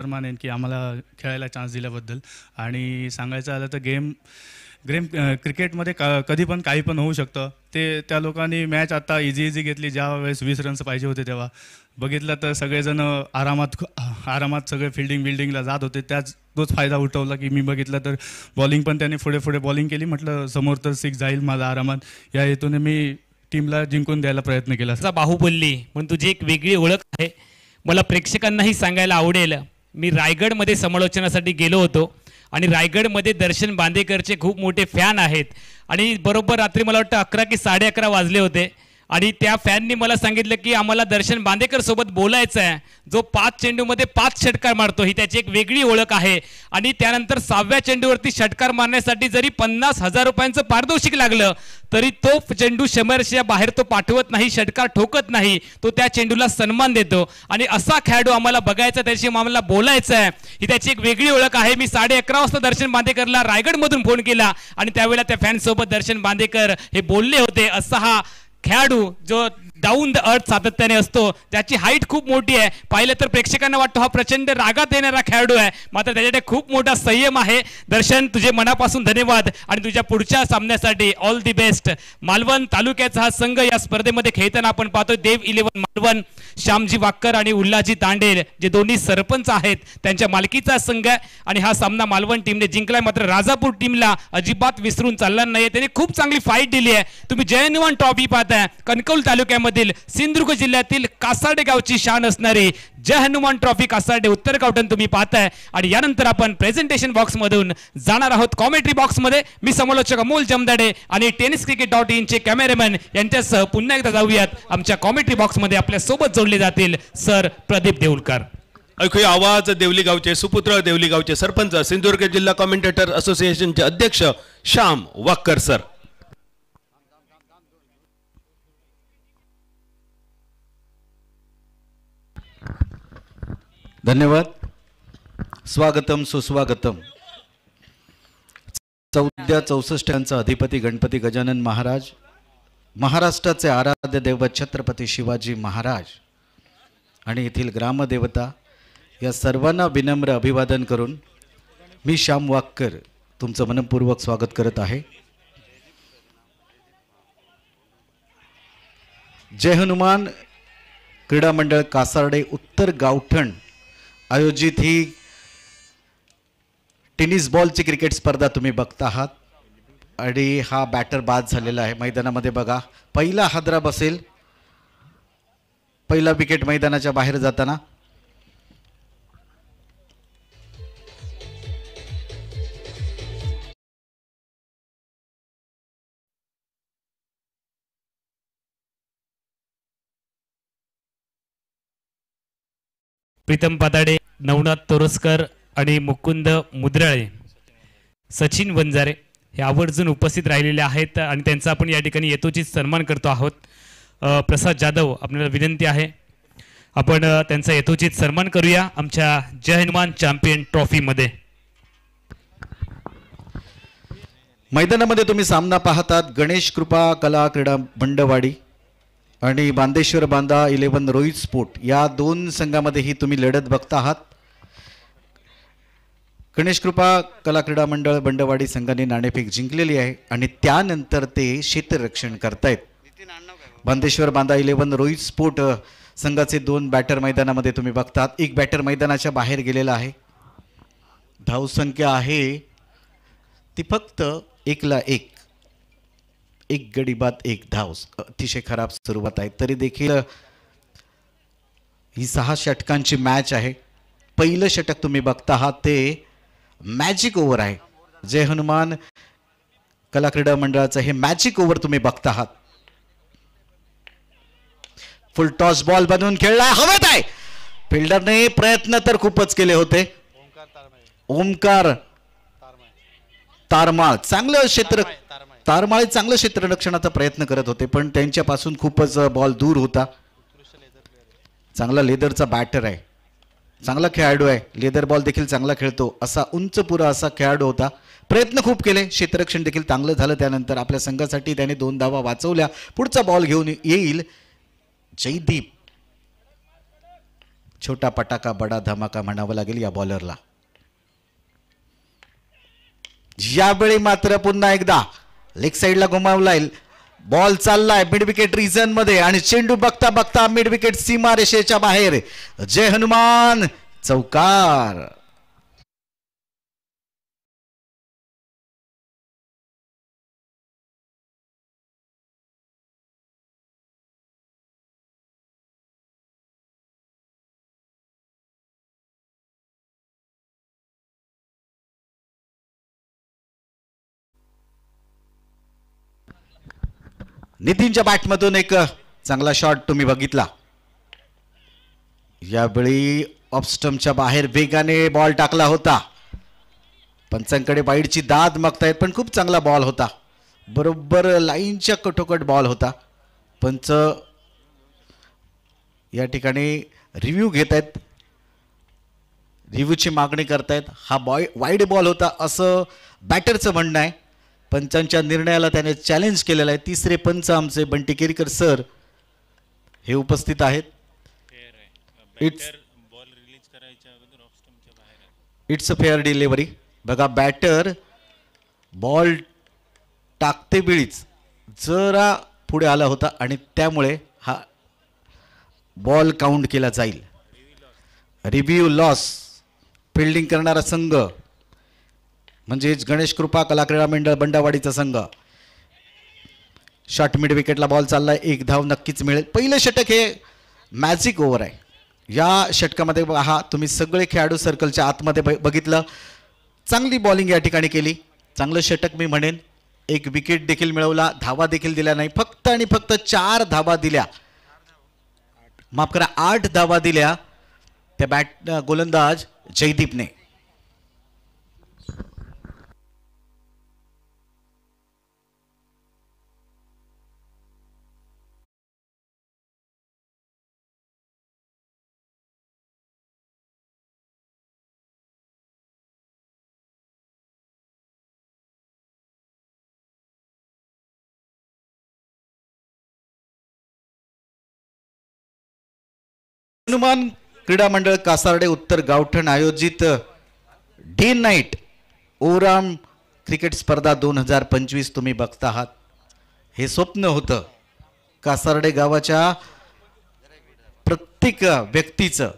मानेन की आम्हाला खेळायला चान्स दिल्याबद्दल. आणि सांगायचं झालं तर गेम क्रिकेटमध्ये कधी पण काही पण होऊ शकतं. ते त्या लोकांनी मॅच आता इझी घेतली. ज्या वेळेस 20 रन्स पाहिजे होते तेव्हा बघितलं तर सगळेजण आरामात सगळे बिल्डिंगला जात होते. तोच फायदा उठवला की मी बघितलं तर बॉलिंग पण त्याने पुढे बॉलिंग केली. म्हटलं समोर तर 6 जाईल माझा आरामात. या हेतूने मी टीमला जिंकून द्यायला प्रयत्न केला. बाहुबली म्हणून तुझी एक वेगळी ओळख आहे. मला प्रेक्षकांनाही सांगायला आवडेल, मी रायगडमध्ये समालोचनासाठी गेलो होतो आणि रायगडमध्ये दर्शन बांदेकरचे खूप मोठे फॅन आहेत आणि बरोबर रात्री मला वाटतं 11 की 11:30 वाजले होते आणि त्या फॅननी मला सांगितलं की आम्हाला दर्शन बांदेकर सोबत बोलायचं आहे, जो 5 चेंडूमध्ये 5 षटकार मारतो. ही त्याची एक वेगळी ओळख आहे. आणि त्यानंतर 6व्या चेंडूवरती षटकार मारण्यासाठी जरी 50,000 रुपयांचं पारितोषिक लागलं तरी तो चेंडू 100च्या बाहेर तो पाठवत नाही, षटकार ठोकत नाही, तो त्या चेंडूला सन्मान देतो. आणि असा खेळाडू आम्हाला बघायचा, त्याशी आम्हाला बोलायचं आहे, ही त्याची एक वेगळी ओळख आहे. मी 11:30 वाजता दर्शन बांदेकरला रायगडमधून फोन केला आणि त्यावेळेला त्या फॅनसोबत दर्शन बांदेकर हे बोलले होते. असा हा खेळाडू जो डाऊन द अर्थ सातत्याने असतो, ज्याची हाईट खूप मोठी आहे. पाहिलं तर प्रेक्षकांना वाटतं हा प्रचंड रागात येणारा खेळाडू आहे, मात्र त्याच्याकडे खूप मोठा संयम आहे. दर्शन, तुझे मनापासून धन्यवाद आणि तुझ्या पुढच्या सामन्यासाठी ऑल दी बेस्ट. मालवण तालुक्याचा हा संघ या स्पर्धेमध्ये खेळताना आपण पाहतोय देव 11 मालवण, श्यामजी वाक्कर आणि उल्हाजी तांडेल जे दोन्ही सरपंच आहेत त्यांच्या मालकीचा संघ आहे आणि हा सामना मालवण टीमने जिंकलाय. मात्र राजापूर टीमला अजिबात विसरून चालला नाही, त्यांनी खूप चांगली फाईट दिली आहे. तुम्ही जय हनुमान ट्रॉफी पाहताय, कणकवली तालुक्यामधील सिंधुदुर्ग जिल्ह्यातील कासार्डे गावची शान असणारी जय हनुमान ट्रॉफी कासार्डे उत्तर गावठण तुम्ही पाहताय. आणि यानंतर आपण प्रेझेंटेशन बॉक्स मधून जाणार आहोत कॉमेंट्री बॉक्स मध्ये. मी समालोचक अमोल जमदाडे आणि tenniscricket.in चे कॅमेरामॅन यांच्यासह पुन्हा एकदा जाऊयात आमच्या कॉमेंट्री बॉक्स मध्ये. आपल्या सोबत जोडले जातील सर प्रदीप देऊलकर. ऐकूया आवाज देवली गावचे सुपुत्र, देवली गावचे सरपंच, सिंधुदुर्ग जिल्हा कमेंटेटर असोसिएशनचे अध्यक्ष श्याम वाक्कर सर. धन्यवाद. स्वागतम सुस्वागतम. 64 अधिपती गणपती गजानन महाराज, महाराष्ट्राचे आराध्य दैवत छत्रपती शिवाजी महाराज आणि येथील ग्रामदेवता या सर्वांना विनम्र अभिवादन करून मी श्याम वाक्कर तुमचं मनपूर्वक स्वागत करत आहे. जय हनुमान क्रीडा मंडळ कासार्डे उत्तर गावठण आयोजित ही टेनिस बॉलची क्रिकेट स्पर्धा तुम्ही बघता आहात आणि हा बॅटर बाद झालेला आहे मैदानामध्ये. बघा, पहिला हादरा बसेल, पहिला विकेट मैदानाच्या बाहेर जाताना. प्रीतम पाताडे, नवनाथ तोरसकर आणि मुकुंद मुद्राळे, सचिन वंजारे हे आवर्जून उपस्थित राहिलेले आहेत आणि त्यांचा आपण या ठिकाणी यथोचित सन्मान करतो आहोत. प्रसाद जाधव, आपल्याला विनंती आहे आपण त्यांचा यथोचित सन्मान करूया आमच्या जय हनुमान चॅम्पियन ट्रॉफीमध्ये. मैदानामध्ये तुम्ही सामना पाहतात गणेश कृपा कला क्रीडा मंडवाडी आणि बांदेश्वर बांदा 11 रोहित स्पोर्ट या दोन संघामध्येही तुम्ही लढत बघता आहात. गणेश कृपा कला क्रीडा मंडळ बंडवाडी संघाने नाणेफेक जिंकलेली आहे आणि त्यानंतर ते क्षेत्ररक्षण करतायत. बांदेश्वर बांदा 11 रोहित स्पोर्ट संघाचे 2 बॅटर मैदानामध्ये तुम्ही बघतात. एक बॅटर मैदानाच्या बाहेर गेलेला आहे. धावसंख्या आहे ती फक्त 1ला 1. एक गडी बाद 1 धाव. अतिशय खराब सुरुवात आहे. तरी देखील ही 6 षटकांची मॅच आहे. पहिलं षटक तुम्ही बघता आहात ते मॅजिक ओव्हर आहे. जय हनुमान कला क्रीडा मंडळाचं हे मॅजिक ओव्हर तुम्ही बघता आहात. फुल टॉस बॉल बनवून खेळलाय, हवेत आहे. फिल्डरने प्रयत्न तर खूपच केले होते. ओमकार तारमाळ चांगलं क्षेत्ररक्षणाचा प्रयत्न करत होते पण त्यांच्यापासून खूपच बॉल दूर होता. चांगला लेदरचा बॅटर आहे, चांगला खेळाडू आहे. लेदर बॉल देखील चांगला खेळतो, असा उंच पुरा असा खेळाडू होता. प्रयत्न खूप केले, क्षेत्ररक्षण देखील चांगलं झालं. त्यानंतर आपल्या संघासाठी त्याने 2 धावा वाचवल्या. पुढचा बॉल घेऊन येईल जयदीप. छोटा पटाका बडा धमाका म्हणावं लागेल या बॉलरला. यावेळी मात्र पुन्हा एकदा लेग साईडला घुमावलाय. बॉल चाललाय मिड विकेट रिजन मध्ये आणि चेंडू बघता बघता मिड विकेट सीमा रेषेच्या बाहेर. जय हनुमान चौकार. नितीनच्या बॅटमधून एक चांगला शॉट तुम्ही बघितला. यावेळी ऑफस्टम्पच्या बाहेर वेगाने बॉल टाकला होता. पंचांकडे वाईडची दाद मागतायत पण खूप चांगला बॉल होता. बरोबर लाईनच्या कटोकट बॉल होता. पंच या ठिकाणी रिव्ह्यू घेत आहेत. रिव्ह्यूची मागणी करतायत. हा वाईड बॉल होता असं बॅटरचं म्हणणं आहे. पंचांच्या निर्णयाला त्याने चॅलेंज केलेला आहे. तिसरे पंच आमचे बंटी केरकर सर हे उपस्थित आहेत. It's a fair delivery. बघा बॅटर बॉल टाकते वेळीच जरा पुढे आला होता आणि त्यामुळे हा बॉल काउंट केला जाईल. Review loss. फिल्डिंग करणारा संघ म्हणजेच गणेश कृपा कला क्रीडा मंडळ बंडावाडीचा संघ. शॉट मिड विकेटला बॉल चाललाय. एक धाव नक्कीच मिळेल. पहिलं षटक हे मॅजिक ओव्हर आहे. या षटकामध्ये हा तुम्ही सगळे खेळाडू सर्कलच्या आतमध्ये बघितलं. चांगली बॉलिंग या ठिकाणी केली. चांगलं षटक मी म्हणेन. एक विकेट देखील मिळवला. धावा देखील दिल्या नाही. फक्त आणि फक्त 4 धावा दिल्या. माफ करा 8 धावा दिल्या त्या गोलंदाज जयदीपने. हनुमान क्रीडा मंडळ कासार्डे उत्तर गावठण आयोजित डे नाईट ओराम क्रिकेट स्पर्धा 2025 तुम्ही बघता आहात. हे स्वप्न होतं कासार्डे गावाच्या प्रत्येक व्यक्तीचं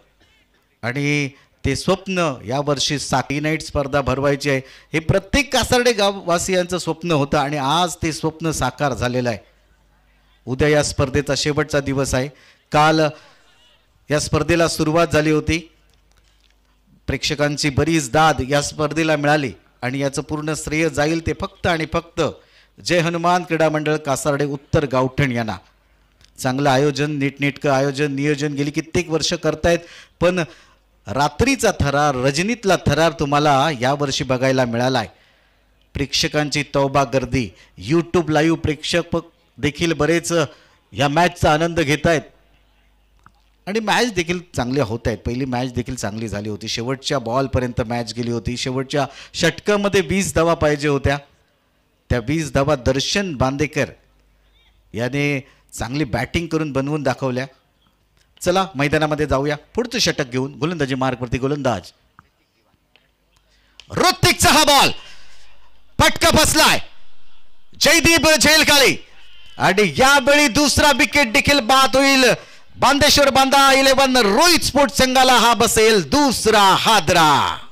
आणि ते स्वप्न यावर्षी डे नाईट स्पर्धा भरवायची आहे. हे प्रत्येक कासार्डे गाववासियांचं स्वप्न होतं आणि आज ते स्वप्न साकार झालेलं आहे. उद्या या स्पर्धेचा शेवटचा दिवस आहे. काल या स्पर्धेला सुरुवात झाली होती. प्रेक्षकांची बरीच दाद या स्पर्धेला मिळाली आणि याचं पूर्ण श्रेय जाईल ते फक्त आणि फक्त जय हनुमान क्रीडा मंडळ कासार्डे उत्तर गावठण यांना. चांगलं आयोजन, नीटनेटकं आयोजन, नियोजन गेली कित्येक वर्ष करतायत पण रात्रीचा थरार, रजनीतला थरार तुम्हाला यावर्षी बघायला मिळाला आहे. प्रेक्षकांची तौबा गर्दी. यूट्यूब लाईव्ह प्रेक्षक देखील बरेच या मॅचचा आनंद घेत आहेत आणि मॅच देखील चांगल्या होत आहेत. पहिली मॅच देखील चांगली झाली होती. शेवटच्या बॉलपर्यंत मॅच गेली होती. शेवटच्या षटकामध्ये 20 धावा पाहिजे होत्या. त्या 20 धावा दर्शन बांदेकर याने चांगली बॅटिंग करून बनवून दाखवल्या. चला मैदानामध्ये जाऊया. पुढचं षटक घेऊन गोलंदाजी मार्गवरती गोलंदाज ऋतिकचा हा बॉल फटका बसलाय. जयदीप झेलकाळी आणि यावेळी दुसरा विकेट देखील बाद होईल. बांदेश्वर बांदा 11 रोहित स्पोर्ट्स संघाला हा बसेल दुसरा हादरा.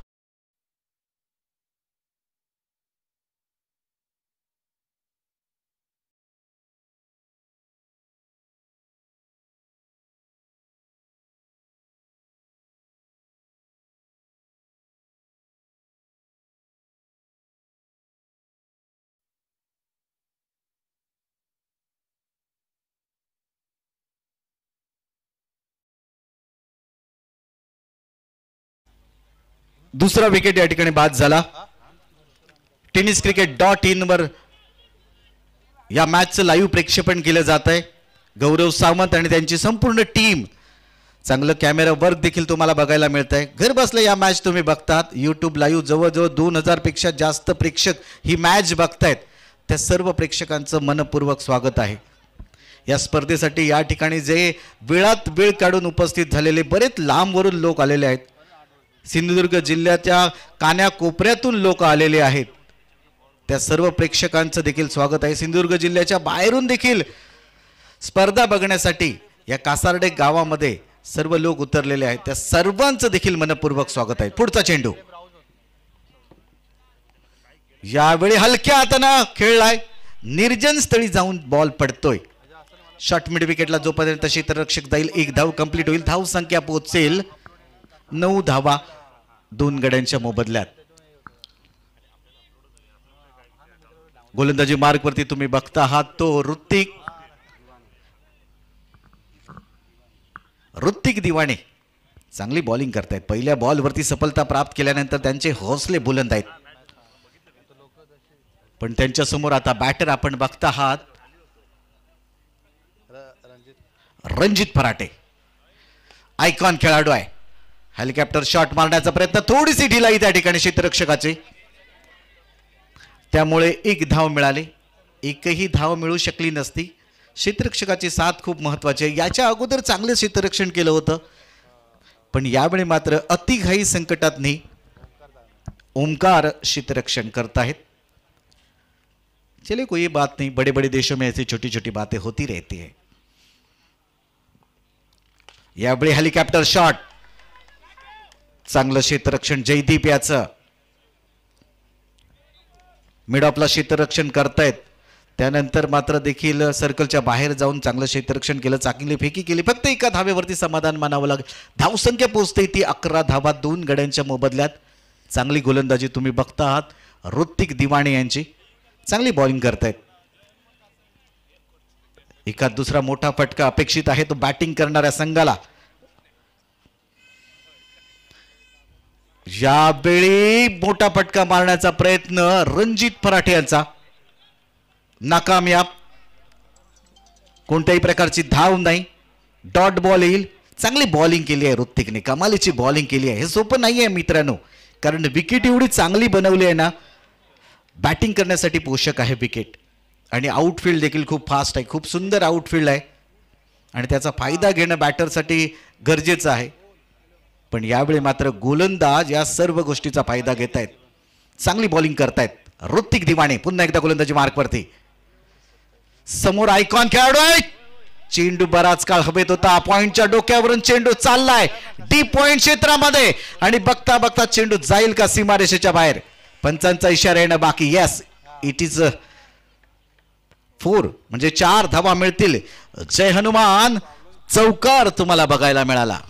दुसरा विकेट या ठिकाणी बाद झाला. tenniscricket.in वर या मॅचचं लाईव्ह प्रक्षेपण केलं जात आहे. गौरव सावंत आणि त्यांची संपूर्ण टीम. चांगलं कॅमेरा वर्क देखील तुम्हाला बघायला मिळत आहे. घर बसल्या या मॅच तुम्ही बघतात. यूट्यूब लाईव्ह जवळजवळ 2000 पेक्षा जास्त प्रेक्षक ही मॅच बघतायत. त्या सर्व प्रेक्षकांचं मनपूर्वक स्वागत आहे. या स्पर्धेसाठी या ठिकाणी जे वेळात वेळ काढून उपस्थित झालेले बरेच लांबवरून लोक आलेले आहेत. सिंधुदुर्ग जिल्ह्याच्या कान्याकोपऱ्यातून लोक आलेले आहेत. त्या सर्व प्रेक्षकांचं देखील स्वागत आहे. सिंधुदुर्ग जिल्ह्याच्या बाहेरून देखील स्पर्धा बघण्यासाठी या कासार्डे गावामध्ये सर्व लोक उतरलेले आहेत. त्या सर्वांचं देखील मनपूर्वक स्वागत आहे. पुढचा चेंडू यावेळी हलक्या हातानं खेळलाय. निर्जन स्थळी जाऊन बॉल पडतोय. शॉर्ट मिड विकेटला जोपर्यंत क्षेत्ररक्षक जाईल 1 धाव कंप्लीट होईल. धाव संख्या पोहोचेल 9 धावा 2 गड्यांच्या मोबदल्यात. गोलंदाजी मार्ग वरती तुम्ही बघता आहात तो ऋत्विक दिवाणे चांगली बॉलिंग करतायत. पहिल्या बॉलवरती सफलता प्राप्त केल्यानंतर त्यांचे हौसले बुलंद आहेत. पण त्यांच्या समोर आता बॅटर आपण बघता आहात रणजित फराटे. आयकॉन खेळाडू आहे. हेलिकॉप्टर शॉट मारण्याचा प्रयत्न, थोडीशी ढिलाई त्या ठिकाणी क्षेत्ररक्षकाची, त्यामुळे 1 धाव मिळाली. एकही धाव मिळू शकली नसती. क्षेत्ररक्षकाची साथ खूप महत्वाची आहे. याच्या अगोदर चांगलं क्षेत्ररक्षण केलं होतं, पण यावेळी मात्र अतिघाई संकटातनी ओमकार क्षेत्ररक्षण करतायत. चलिए कोई बात नहीं, बड़े बड़े देशों में ऐसी छोटी छोटी बातें होती रहती है. यावेळी हेलिकॉप्टर शॉट, चांगलं क्षेत्ररक्षण जयदीप याचं. मिड ऑफला क्षेत्ररक्षण करतायत. त्यानंतर मात्र देखील सर्कलच्या बाहेर जाऊन चांगलं क्षेत्ररक्षण केलं, चांगली फेकी केली. फक्त 1 धावेवरती समाधान मानावं लागेल. धावसंख्या पोहोचते ती 11 धावा 2 गड्यांच्या मोबदल्यात. चांगली गोलंदाजी तुम्ही बघता आहात. ऋत्विक दिवाणे यांची चांगली बॉलिंग करतायत. एखाद दुसरा मोठा फटका अपेक्षित आहे तो बॅटिंग करणाऱ्या संघाला. यावेळी मोठा फटका मारण्याचा प्रयत्न रणजित फराटे यांचा नाकामयाब. कोणत्याही प्रकारची धाव नाही, डॉट बॉल येईल. चांगली बॉलिंग केली आहे ऋत्विकने, कमालीची बॉलिंग केली आहे. हे सोपं नाही आहे मित्रांनो, कारण विकेट एवढी चांगली बनवली आहे ना. बॅटिंग करण्यासाठी पोषक आहे विकेट, आणि आउटफील्ड देखील खूप फास्ट आहे. खूप सुंदर आउटफील्ड आहे आणि त्याचा फायदा घेणं बॅटरसाठी गरजेचं आहे. पण यावेळी मात्र गोलंदाज या सर्व गोष्टीचा फायदा घेत आहेत. चांगली बॉलिंग करतायत ऋत्विक दिवाणे. पुन्हा एकदा गोलंदाजी मार्कवरती. समोर आयकॉन खेळाडू आहे. चेंडू बराच काळ हवेत होता. पॉइंटच्या डोक्यावरून चेंडू चाललाय डीप पॉइंट क्षेत्रामध्ये, आणि बघता बघता चेंडू जाईल का सीमारेषेच्या बाहेर. पंचांचा इशारा येणं बाकी. येस, इट इज 4, म्हणजे 4 धावा मिळतील. जय हनुमान चौकार तुम्हाला बघायला मिळाला.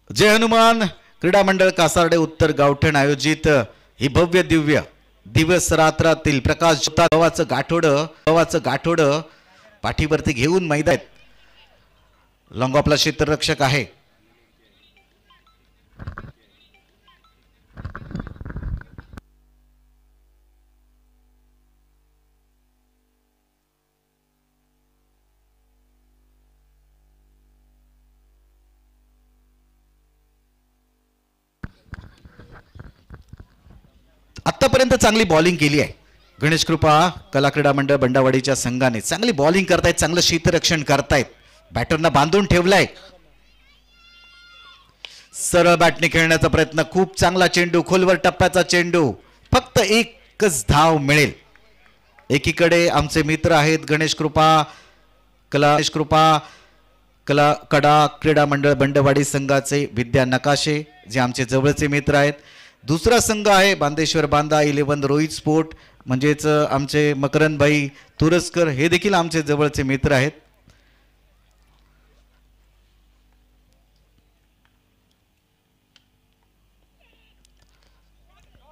जय हनुमान क्रीडा मंडळ कासार्डे उत्तर गावठण आयोजित ही भव्य दिव्य दिवस रात्रातील प्रकाश गव्हाचं गाठोड पाठीवरती घेऊन मैदानात. लॉंग ऑफला क्षेत्ररक्षक आहे. आतापर्यंत चांगली बॉलिंग केली आहे. गणेश कृपा कला क्रीडा मंडळ बंडावाडीच्या संघाने चांगली बॉलिंग करतायत, चांगलं क्षेत्ररक्षण करतायत, बॅटरना बांधून ठेवलाय. सरळ बॅटने खेळण्याचा प्रयत्न, खूप चांगला चेंडू, खोलवर टप्प्याचा चेंडू, फक्त 1च धाव मिळेल. एकीकडे आमचे मित्र आहेत गणेश कृपा कडा क्रीडा मंडळ बंडवाडी संघाचे विद्या नकाशे, जे आमचे जवळचे मित्र आहेत. दुसरा संघ आहे बांदेश्वर बांदा 11 रोहित स्पोर्ट, म्हणजेच आमचे मकरंद भाई तुरस्कर, हे देखील आमचे जवळचे मित्र आहेत.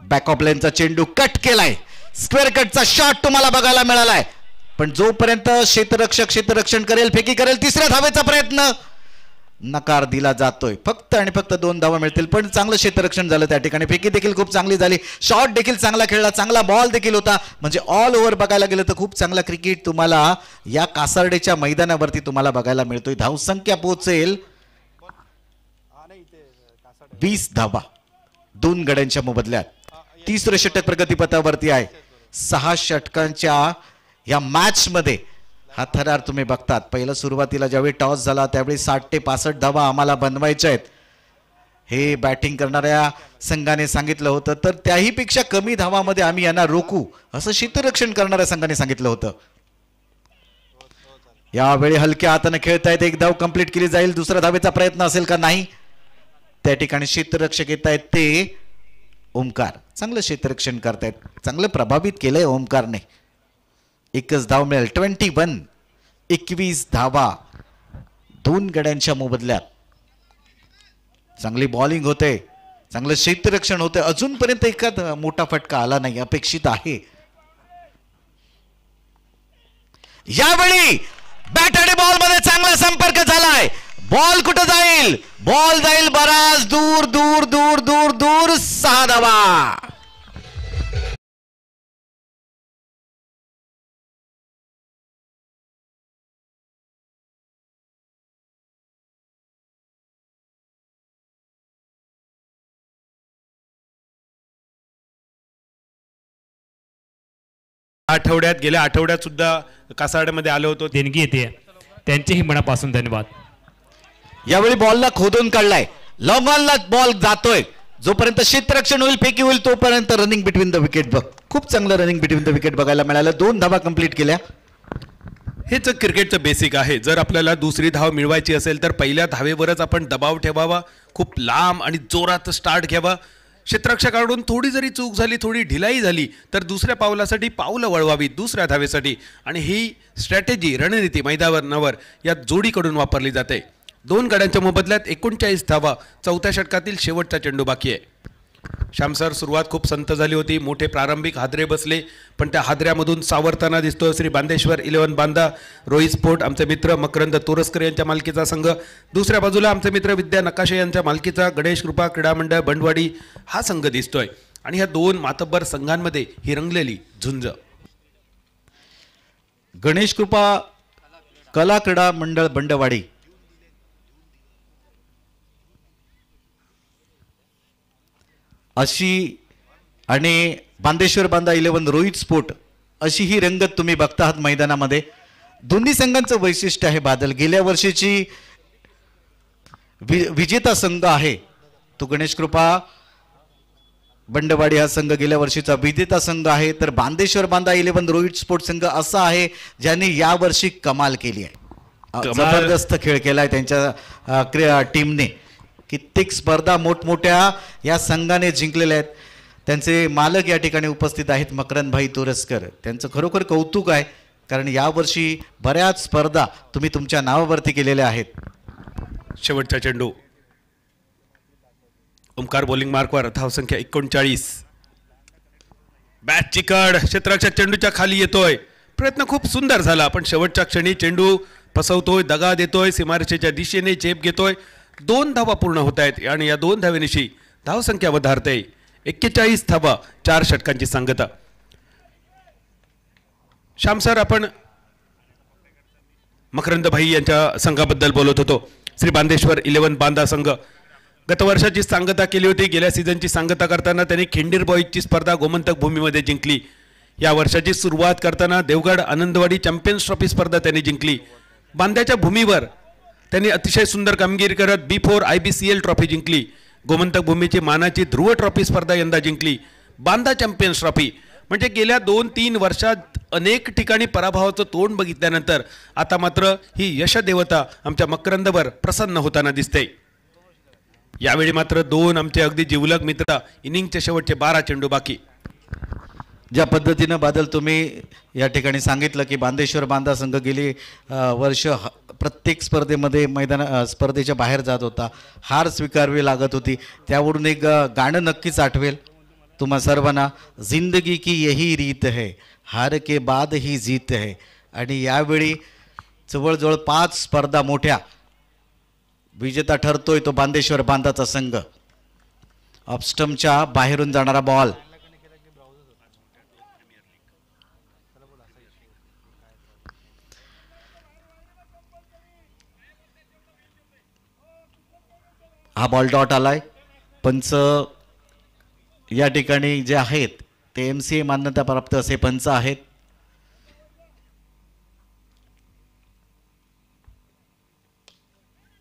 बॅक ऑफ लेनचा चेंडू कट केलाय, स्क्वेअर कटचा शॉट तुम्हाला बघायला मिळालाय, पण जोपर्यंत क्षेत्ररक्षण करेल, फेकी करेल, तिसऱ्या धावेचा प्रयत्न नकार दिला जातोय. फक्त आणि फक्त 2 धावा मिळतील, पण चांगलं क्षेत्ररक्षण झालं त्या ठिकाणी. फेकी देखील खूप चांगली झाली, शॉट देखील चांगला खेळला, चांगला बॉल देखील होता. म्हणजे ऑल ओव्हर बघायला गेलं तर खूप चांगला क्रिकेट तुम्हाला या कासार्डेच्या मैदानावरती तुम्हाला बघायला मिळतोय. धावसंख्या पोहोचेल 20 धावा 2 गड्यांच्या मोबदल्यात. तिसरं षटक प्रगतीपथावरती आहे. 6 षटकांच्या या मॅच मध्ये हा थरार तुम्ही बघतात. पहिलं सुरुवातीला ज्यावेळी टॉस झाला त्यावेळी 60 ते 65 धावा आम्हाला बनवायच्या आहेत हे बॅटिंग करणाऱ्या संघाने सांगितलं होतं, तर त्याही पेक्षा कमी धावामध्ये आम्ही यांना रोखू असं क्षेत्ररक्षण करणाऱ्या संघाने सांगितलं होतं. यावेळी हलक्या हाताने खेळतायत, 1 धाव कंप्लीट केली जाईल. दुसऱ्या धावेचा प्रयत्न असेल का नाही, त्या ठिकाणी क्षेत्ररक्षक येत आहेत ते ओमकार. चांगलं क्षेत्ररक्षण करतायत, चांगलं प्रभावित केलंय ओमकारने. 1च धाव मिळेल. 21 धावा 2 गड्यांच्या मोबदल्यात. चांगली बॉलिंग होते, चांगलं क्षेत्ररक्षण होते. अजूनपर्यंत एखाद मोठा फटका आला नाही, अपेक्षित आहे. यावेळी बॅट आणि बॉल मध्ये चांगला संपर्क झालाय. बॉल कुठं जाईल, बॉल जाईल बराच दूर दूर दूर दूर दूर. 6 धावा. गेल्या आठवड्यात सुद्धा कासारड्यामध्ये आलो होतो. देणगी येते, त्यांचेही मनापासून धन्यवाद. यावेळी बॉलला खोदून काढलाय, लॉंग ऑनला बॉल जातोय. जोपर्यंत क्षेत्ररक्षण होईल, फेकी होईल, तोपर्यंत रनिंग बिटवीन द विकेट. बघ, खूप चांगलं रनिंग बिटवीन द विकेट बघायला मिळालं. 2 धावा कंप्लीट केल्या. हेच क्रिकेटचं बेसिक आहे. जर आपल्याला दुसरी धाव मिळवायची असेल तर पहिल्या धावेवरच आपण दबाव ठेवावा, खूप लांब आणि जोरात स्टार्ट घ्यावा. क्षेत्ररक्षकाकडून थोडी जरी चूक झाली, थोडी ढिलाई झाली तर दुसऱ्या पावलासाठी पावलं वळवावी दुसऱ्या धावेसाठी. आणि ही स्ट्रॅटेजी, रणनीती मैदानावर या जोडीकडून वापरली जाते. 2 गड्यांच्या मोबदल्यात 39 धावा. 4थ्या षटकातील शेवटचा चेंडू बाकी आहे. श्याम सर, सुरुवात खूप संत झाली होती. मोठे प्रारंभिक हादरे बसले, पण त्या हादऱ्यामधून सावरताना दिसतो श्री बांदेश्वर 11 बांदा रोहित स्पोर्ट, आमचे मित्र मकरंद तोरसकर यांच्या मालकीचा संघ. दुसऱ्या बाजूला आमचे मित्र विद्या नकाशे यांच्या मालकीचा गणेश कृपा क्रीडा मंडळ बंडवाडी हा संघ दिसतोय. आणि ह्या 2 मातब्बर संघांमध्ये ही रंगलेली झुंज. गणेश कृपा कला क्रीडा मंडळ बंडवाडी अशी आणि बांदेश्वर बांदा 11 रोहित स्पोर्ट अशी ही रंगत तुम्ही बघता आहात मैदानामध्ये. दोन्ही संघांचं वैशिष्ट्य आहे बादल. गेल्या वर्षीची विजेता संघ आहे तो गणेश कृपा बंडवाडी हा संघ गेल्या वर्षीचा विजेता संघ आहे. तर बांदेश्वर बांदा 11 रोहित स्पोर्ट संघ असा आहे ज्यांनी यावर्षी कमाल केली आहे. जबरदस्त खेळ केलाय त्यांच्या टीमने. कित्येक स्पर्धा मोठमोठ्या या संघाने जिंकलेल्या आहेत. त्यांचे मालक या ठिकाणी उपस्थित आहेत मकरंद भाई तोरसकर. त्यांचं खरोखर कौतुक आहे, कारण यावर्षी बऱ्याच स्पर्धा तुम्ही तुमच्या नावावरती केलेल्या आहेत. शेवटचा चेंडू. ओमकार बॉलिंग मार्कवर. धावसंख्या 39. बॅट चिकड. क्षेत्ररक्षक चेंडूच्या खाली येतोय. प्रयत्न खूप सुंदर झाला, पण शेवटच्या क्षणी चेंडू फसवतोय, दगा देतोय, सीमारेषेच्या दिशेने झेप घेतोय. 2 धावा पूर्ण होत आहेत आणि या 2 धावेनिशी धावसंख्या वधारते. 41 धावा 4 षटकांची सांगता. श्याम सर, आपण मकरंद भाई यांच्या संघाबद्दल बोलत होतो. श्री बांदेश्वर 11 बांदा संघ गत वर्षाची सांगता केली होती. गेल्या सीझनची सांगता करताना त्यांनी खिंडीर बॉईजची स्पर्धा गोमंतक भूमीमध्ये जिंकली. या वर्षाची सुरुवात करताना देवगड आनंदवाडी चॅम्पियन्स ट्रॉफी स्पर्धा त्यांनी जिंकली. बांद्याच्या भूमीवर त्यांनी अतिशय सुंदर कामगिरी करत B4 IBCL ट्रॉफी जिंकली. गोमंतक भूमीची मानाची ध्रुव ट्रॉफी स्पर्धा यंदा जिंकली. Banda champions trophy. म्हणजे गेल्या 2-3 वर्षात अनेक ठिकाणी पराभवाचं तोंड बघितल्यानंतर आता मात्र ही यशदेवता आमच्या मकरंदवर प्रसन्न होताना दिसते. यावेळी मात्र 2 आमचे अगदी जिवलग मित्र. इनिंगचे शेवटचे 12 चेंडू बाकी. ज्या पद्धतीनं बादल तुम्ही या ठिकाणी सांगितलं की बांदेश्वर बांदा संघ गेली वर्ष प्रत्येक स्पर्धेमध्ये स्पर्धेच्या बाहेर जात होता, हार स्वीकारवी लागत होती. त्यावरून एक गाणं नक्कीच आठवेल. तुम्हा सर्वांना जिंदगी की यही रीत है, हार के बाद ही जीत है. आणि यावेळी जवळजवळ 5 स्पर्धा मोठ्या विजेता ठरतोय तो बांदेश्वर बांधाचा संघ. ऑफस्टमच्या बाहेरून जाणारा बॉल हा बॉल डॉट आलाय. पंच या ठिकाणी जे आहेत ते MCA मान्यता प्राप्त असे पंच आहेत.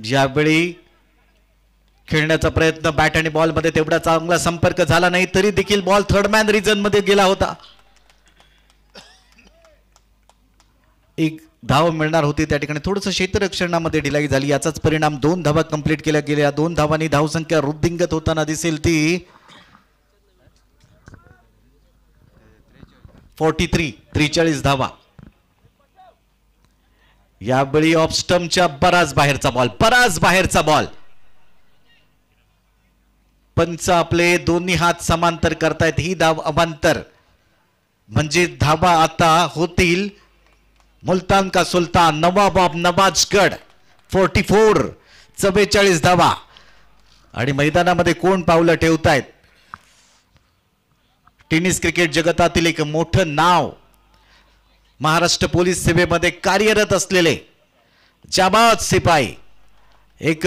ज्यावेळी खेळण्याचा प्रयत्न बॅट आणि बॉल मध्ये तेवढा चांगला संपर्क झाला नाही तरी देखील बॉल थर्ड मॅन रिजन मध्ये गेला होता. एक धाव मिळणार होती त्या ठिकाणी थोडंसं क्षेत्ररक्षणामध्ये ढिलाई झाली. याचाच परिणाम 2 धावा कंप्लीट केल्या गेल्या. 2 धावांनी धावसंख्या वृद्धिंगत होताना दिसेल ती 43 धावा. यावेळी ऑफ स्टंपच्या बराच बाहेरचा बॉल. पंच आपले दोन्ही हात समांतर करतायत. ही धाव अवांतर म्हणजे धावा आता होतील मुलतान का सुलतान नवाब नवाजगड 44 धावा. आणि मैदानामध्ये कोण पावलं ठेवतायत. टेनिस क्रिकेट जगतातील एक मोठं नाव, महाराष्ट्र पोलीस सेवेमध्ये कार्यरत असलेले जाबाज सिपाई, एक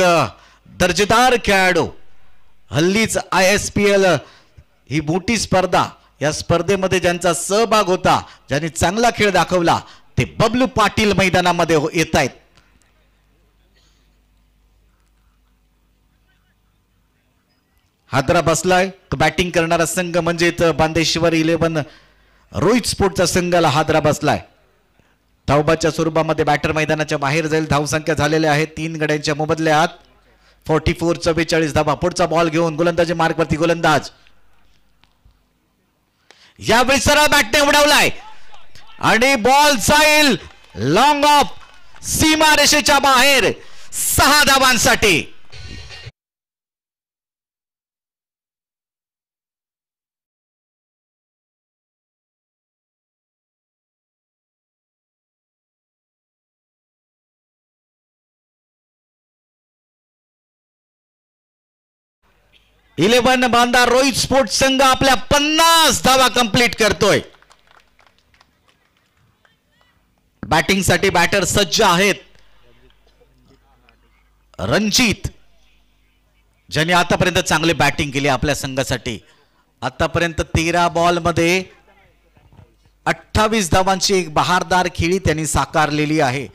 दर्जेदार खेळाडू. हल्लीच ISPL ही मोठी स्पर्धा, या स्पर्धेमध्ये ज्यांचा सहभाग होता, ज्यांनी चांगला खेळ दाखवला ते बबलू पाटील मैदानामध्ये येत आहेत. हादरा बसलाय. बॅटिंग करणारा संघ म्हणजे बांदेश्वर 11 रोहित स्पोर्टचा संघाला हादरा बसलाय. धावबाच्या स्वरूपामध्ये बॅटर मैदानाच्या बाहेर जाईल. धावसंख्या झालेल्या आहेत 3 गड्यांच्या मोबदल्यात 44 धावा. पुढचा बॉल घेऊन गोलंदाजी मार्कवरती गोलंदाज. यावेळी सरळ बॅटने उडवलाय आणि बॉल जाईल लॉंग ऑफ सीमा रेषेच्या बाहेर 6 धावांसाठी. इलेव्हन बांधा रोहित स्पोर्ट्स संघ आपल्या 50 धावा कंप्लीट करतोय. बॅटिंग साठी बॅटर सज्ज आहेत. रणजित ज्यांनी आतापर्यंत चांगली बॅटिंग केली आपल्या संघासाठी. आतापर्यंत 13 बॉल मध्ये 28 धावांची एक बहारदार खेळी त्यांनी साकारलेली आहे.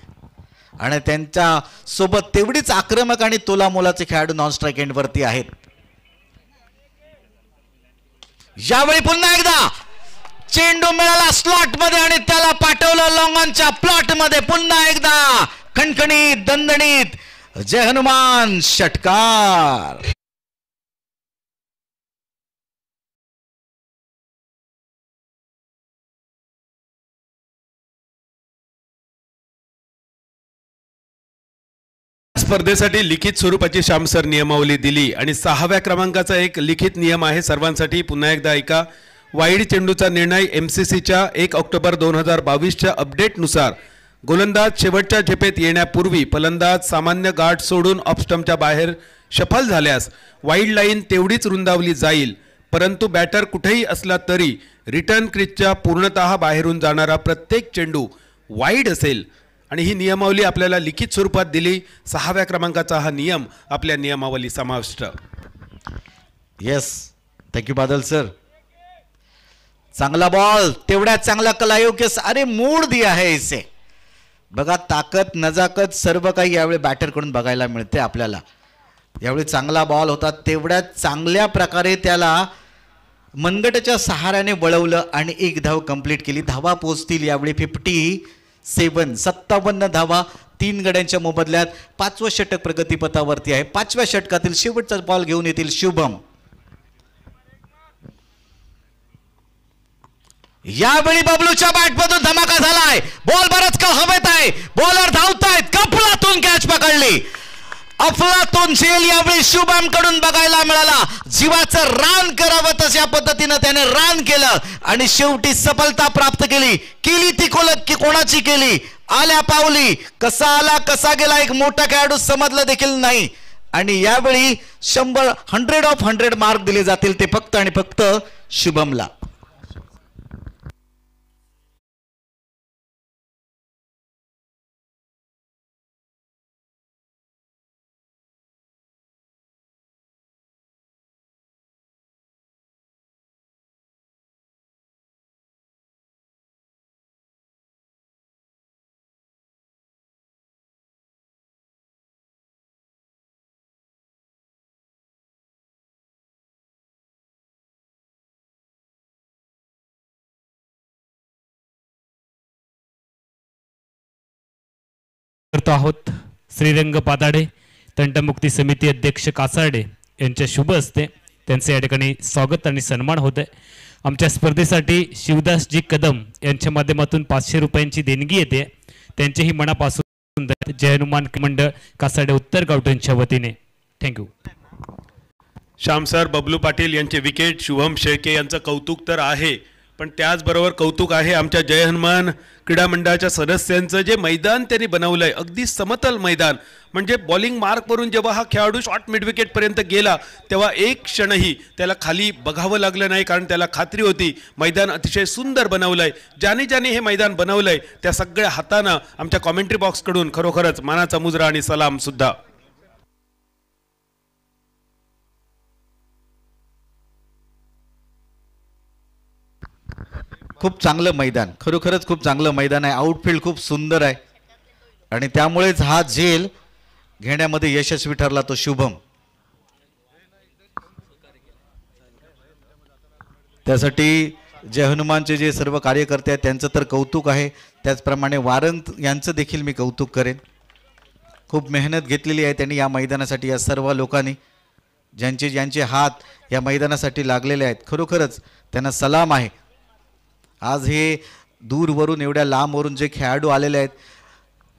आणि त्यांच्या सोबत तेवढीच आक्रमक आणि तोलामोलाचे खेळाडू नॉन स्ट्राइक एंड वरती आहेत. यावेळी पुन्हा एकदा चेंडू मिळाला स्लॉट मध्ये आणि त्याला पाठवलं लॉंगॉनच्या प्लॉट मध्ये. पुन्हा एकदा खणखणीत दणदणीत जय हनुमान षटकार. स्पर्धेसाठी लिखित स्वरूपाची श्यामसर नियमावली दिली आणि 6व्या क्रमांकाचा एक लिखित नियम आहे सर्वांसाठी. पुन्हा एकदा ऐका. वाईड चेंडूचा निर्णय MCCच्या 1 ऑक्टोबर 2022च्या अपडेटनुसार गोलंदाज शेवटच्या झेपेत येण्यापूर्वी फलंदाज सामान्य गाठ सोडून ऑफस्टंपच्या बाहेर शफल झाल्यास वाईड लाईन तेवढीच रुंदावली जाईल. परंतु बॅटर कुठेही असला तरी रिटर्न क्रीजच्या पूर्णतः बाहेरून जाणारा प्रत्येक चेंडू वाईड असेल. आणि ही नियमावली आपल्याला लिखित स्वरूपात दिली. 6व्या क्रमांकाचा हा नियम आपल्या नियमावली समाविष्ट. Yes, thank you Badal sir. चांगला बॉल, तेवढ्या चांगला कलायोग्य. अरे मूड दिया है इसे. बघा ताकद नजाकत सर्व काही यावेळी बॅटरकडून बघायला मिळते आपल्याला. यावेळी चांगला बॉल होता, तेवढ्या चांगल्या प्रकारे त्याला मनगटाच्या सहाऱ्याने वळवलं आणि 1 धाव कंप्लीट केली. धावा पोहोचतील यावेळी 57 धावा 3 गड्यांच्या मोबदल्यात. 5वं षटक प्रगतीपथावरती आहे. 5व्या षटकातील शेवटचा बॉल घेऊन येतील शुभम. यावेळी बबलूच्या बॅटमधून धमाका झालाय. बॉल बराच काळ हवेत आहे. बॉलर धावतायत. कपलातून कॅच पकडली. अफलातून झेल यावेळी शुभम कडून बघायला मिळाला. जीवाचं रान करावं तशा पद्धतीनं त्याने रान केलं आणि शेवटी सफलता प्राप्त केली. केली ती की कोणाची केली, आल्या पावली. कसा आला कसा गेला एक मोठा खेळाडू समजलं देखील नाही. आणि यावेळी 100 ऑफ 100 मार्क दिले जातील ते फक्त आणि फक्त शुभमला. करतो आहोत. श्रीरंग पादाडे तंटमुक्ती समिती अध्यक्ष कासारडे यांच्या शुभ हस्ते त्यांचे या ठिकाणी स्वागत आणि सन्मान होत आहे. आमच्या स्पर्धेसाठी शिवदासजी कदम यांच्या माध्यमातून 500 रुपयांची देणगी येते. त्यांचेही मनापासून जय हनुमान मंडळ कासारडे उत्तर गावठणच्या वतीने थँक्यू. श्याम सर, बबलू पाटील यांचे विकेट, शुभम शेळके यांचं कौतुक तर आहे, पण त्याचबरोबर कौतुक आहे आमच्या जय हनुमान क्रीडा मंडळाच्या सदस्यांचं. जे मैदान त्यांनी बनवलंय अगदी समतल मैदान, म्हणजे बॉलिंग मार्कवरून जेव्हा हा खेळाडू शॉर्ट मिड विकेटपर्यंत गेला तेव्हा एक क्षणही त्याला खाली बघावं लागलं नाही, कारण त्याला खात्री होती मैदान अतिशय सुंदर बनवलंय. ज्याने ज्याने हे मैदान बनवलंय त्या सगळ्या हातानं आमच्या कॉमेंट्री बॉक्सकडून खरोखरच मानाचा मुजरा आणि सलाम सुद्धा. खूप चांगलं मैदान, खरोखरच खूप चांगलं मैदान आहे. आउटफील्ड खूप सुंदर आहे आणि त्यामुळेच हा झेल घेण्यामध्ये यशस्वी ठरला तो शुभम. त्यासाठी जय हनुमानचे जे सर्व कार्यकर्ते आहेत त्यांचं तर कौतुक आहे, त्याचप्रमाणे वारंत यांचं देखील मी कौतुक करेन. खूप मेहनत घेतलेली आहे त्यांनी या मैदानासाठी. या सर्व लोकांनी ज्यांचे हात या मैदानासाठी लागलेले आहेत, खरोखरच त्यांना सलाम आहे. आज हे दूरवरून एवढ्या लांबवरून जे खेळाडू आलेले आहेत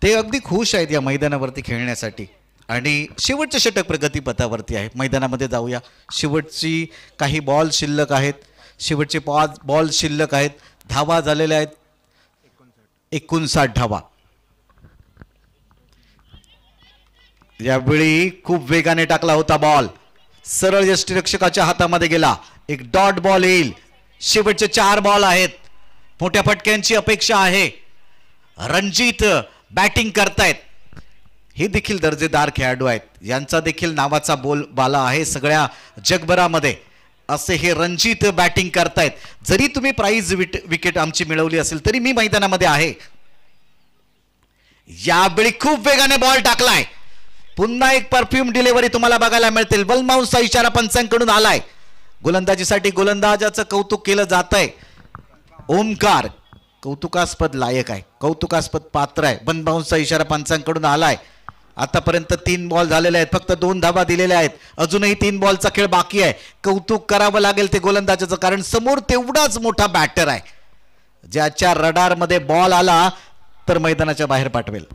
ते अगदी खुश आहेत या मैदानावरती खेळण्यासाठी. आणि शेवटचे षटक प्रगतीपथावरती आहे. मैदानामध्ये जाऊया. शेवटची काही बॉल शिल्लक आहेत, शेवटचे 5 बॉल शिल्लक आहेत. धावा झालेल्या आहेत 59 धावा. यावेळी खूप वेगाने टाकला होता बॉल, सरळ यष्टिरक्षकाच्या हातामध्ये गेला. एक डॉट बॉल येईल. शेवटचे 4 बॉल आहेत. मोठ्या फटक्यांची अपेक्षा आहे. रणजित बॅटिंग करतायत. हे देखील दर्जेदार खेळाडू आहेत, यांचा देखील नावाचा बोलबाला आहे सगळ्या जगभरामध्ये. असे हे रणजित बॅटिंग करतायत. जरी तुम्ही प्राइज विकेट आमची मिळवली असेल तरी मी मैदानामध्ये आहे. यावेळी खूप वेगाने बॉल टाकलाय. पुन्हा एक परफ्यूम डिलिव्हरी तुम्हाला बघायला मिळतील. बलमाऊसचा इशारा पंचांकडून आलाय. गोलंदाजीसाठी गोलंदाजाचं कौतुक केलं जात आहे. ओमकार कौतुकास्पद लायक आहे, कौतुकास्पद पात्र आहे. बनबाऊंसचा इशारा पंचांकडून आलाय. आतापर्यंत 3 बॉल झालेले आहेत, फक्त 2 धावा दिलेल्या आहेत. अजूनही 3 बॉलचा खेळ बाकी आहे. कौतुक करावं लागेल ते गोलंदाजाचं, कारण समोर तेवढाच मोठा बॅटर आहे. ज्याच्या रडारमध्ये बॉल आला तर मैदानाच्या बाहेर पाठवेल.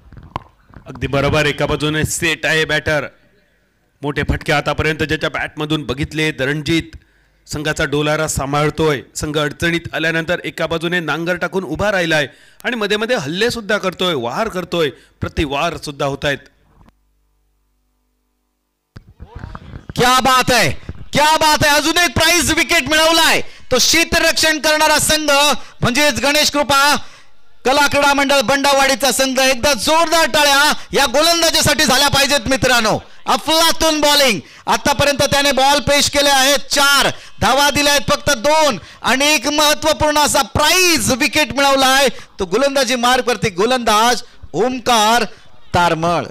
अगदी बरोबर. एका बाजूने सेट आहे बॅटर. मोठे फटके आतापर्यंत ज्याच्या बॅटमधून बघितले. रणजित संघाचा डोलारा सांभाळतोय. संघ अडचणीत आल्यानंतर एका बाजूने नांगर टाकून उभा राहिलाय आणि मध्ये मध्ये हल्ले सुद्धा करतोय, वार करतोय, प्रतिवार सुद्धा होत आहेत. क्या बात आहे, क्या बात आहे. अजून एक प्राइज विकेट मिळवलाय. तो क्षेत्ररक्षण करणारा संघ म्हणजेच गणेश कृपा कला क्रीडा मंडळ बंडावाडीचा संघ. एकदा जोरदार टाळ्या या गोलंदाजीसाठी झाल्या पाहिजेत मित्रांनो. अफलातून बॉलिंग. आतापर्यंत त्याने बॉल पेश केले आहेत 4, धावा दिल्या आहेत फक्त 2 आणि एक महत्वपूर्ण असा प्राइज विकेट मिळवलाय तो गोलंदाजी मार्गवरती गोलंदाज ओमकार तारमळ.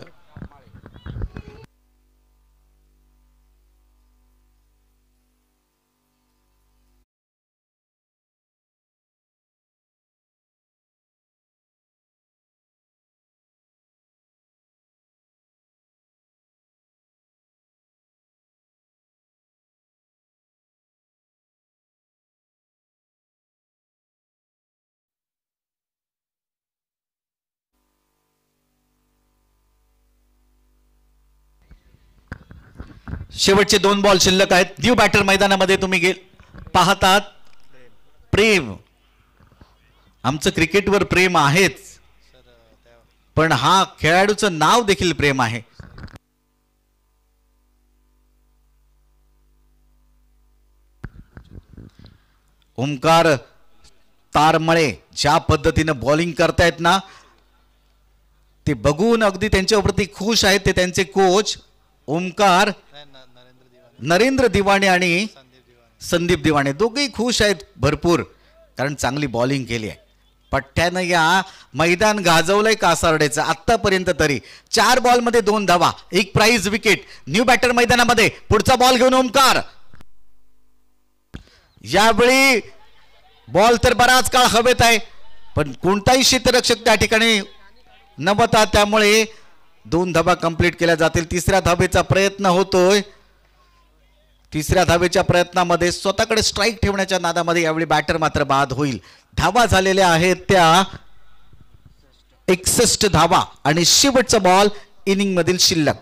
शेवटचे 2 बॉल शिल्लक आहेत. न्यू बॅटर मैदानामध्ये तुम्ही पाहतात. प्रेम, आमचं क्रिकेटवर प्रेम आहेच, पण हा खेळाडूचं नाव देखील प्रेम आहे. ओमकार तारमळे ज्या पद्धतीनं बॉलिंग करतायत ना, ते बघून अगदी त्यांच्यावरती खुश आहेत ते त्यांचे कोच ओमकार, नरेंद्र दिवाणे आणि संदीप दिवाणे दोघेही खुश आहेत भरपूर, कारण चांगली बॉलिंग केली आहे. पट्ट्यानं या मैदान गाजवलंय कासारडेचं आतापर्यंत. तरी 4 बॉलमध्ये 2 धावा, 1 प्राइज विकेट. न्यू बॅटर मैदानामध्ये पुढचा बॉल घेऊन ओमकार. यावेळी बॉल तर बराच काळ हवेत आहे, पण कोणताही क्षेत्ररक्षक त्या ठिकाणी नव्हता, त्यामुळे 2 धावा कंप्लीट केल्या जातील. तिसऱ्या धावेचा प्रयत्न होतोय. तिसऱ्या धावेच्या प्रयत्नामध्ये स्वतःकडे स्ट्राईक ठेवण्याच्या नादामध्ये यावेळी बॅटर मात्र बाद होईल. धावा झालेल्या आहेत त्या 61 धावा आणि शेवटचा बॉल इनिंग मधील शिल्लक.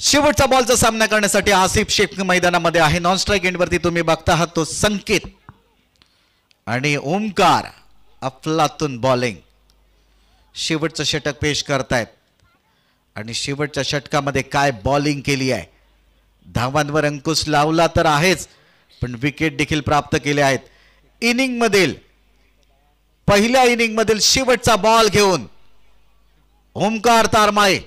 शेवटचा बॉलचा सामना करण्यासाठी आसिफ शेख मैदानामध्ये आहे. नॉन स्ट्राईक एंडवरती तुम्ही बघता आहात तो संकेत आणि ओमकार. अफलातून बॉलिंग, शेवटचं षटक पेश करतायत आणि शेवटच्या षटकामध्ये काय बॉलिंग केली आहे. धावांवर अंकुश लावला तर आहेच, पण विकेट देखील प्राप्त केले आहेत. इनिंग मधील पहिल्या इनिंग मधील शेवटचा बॉल घेऊन ओमकार तारमाळे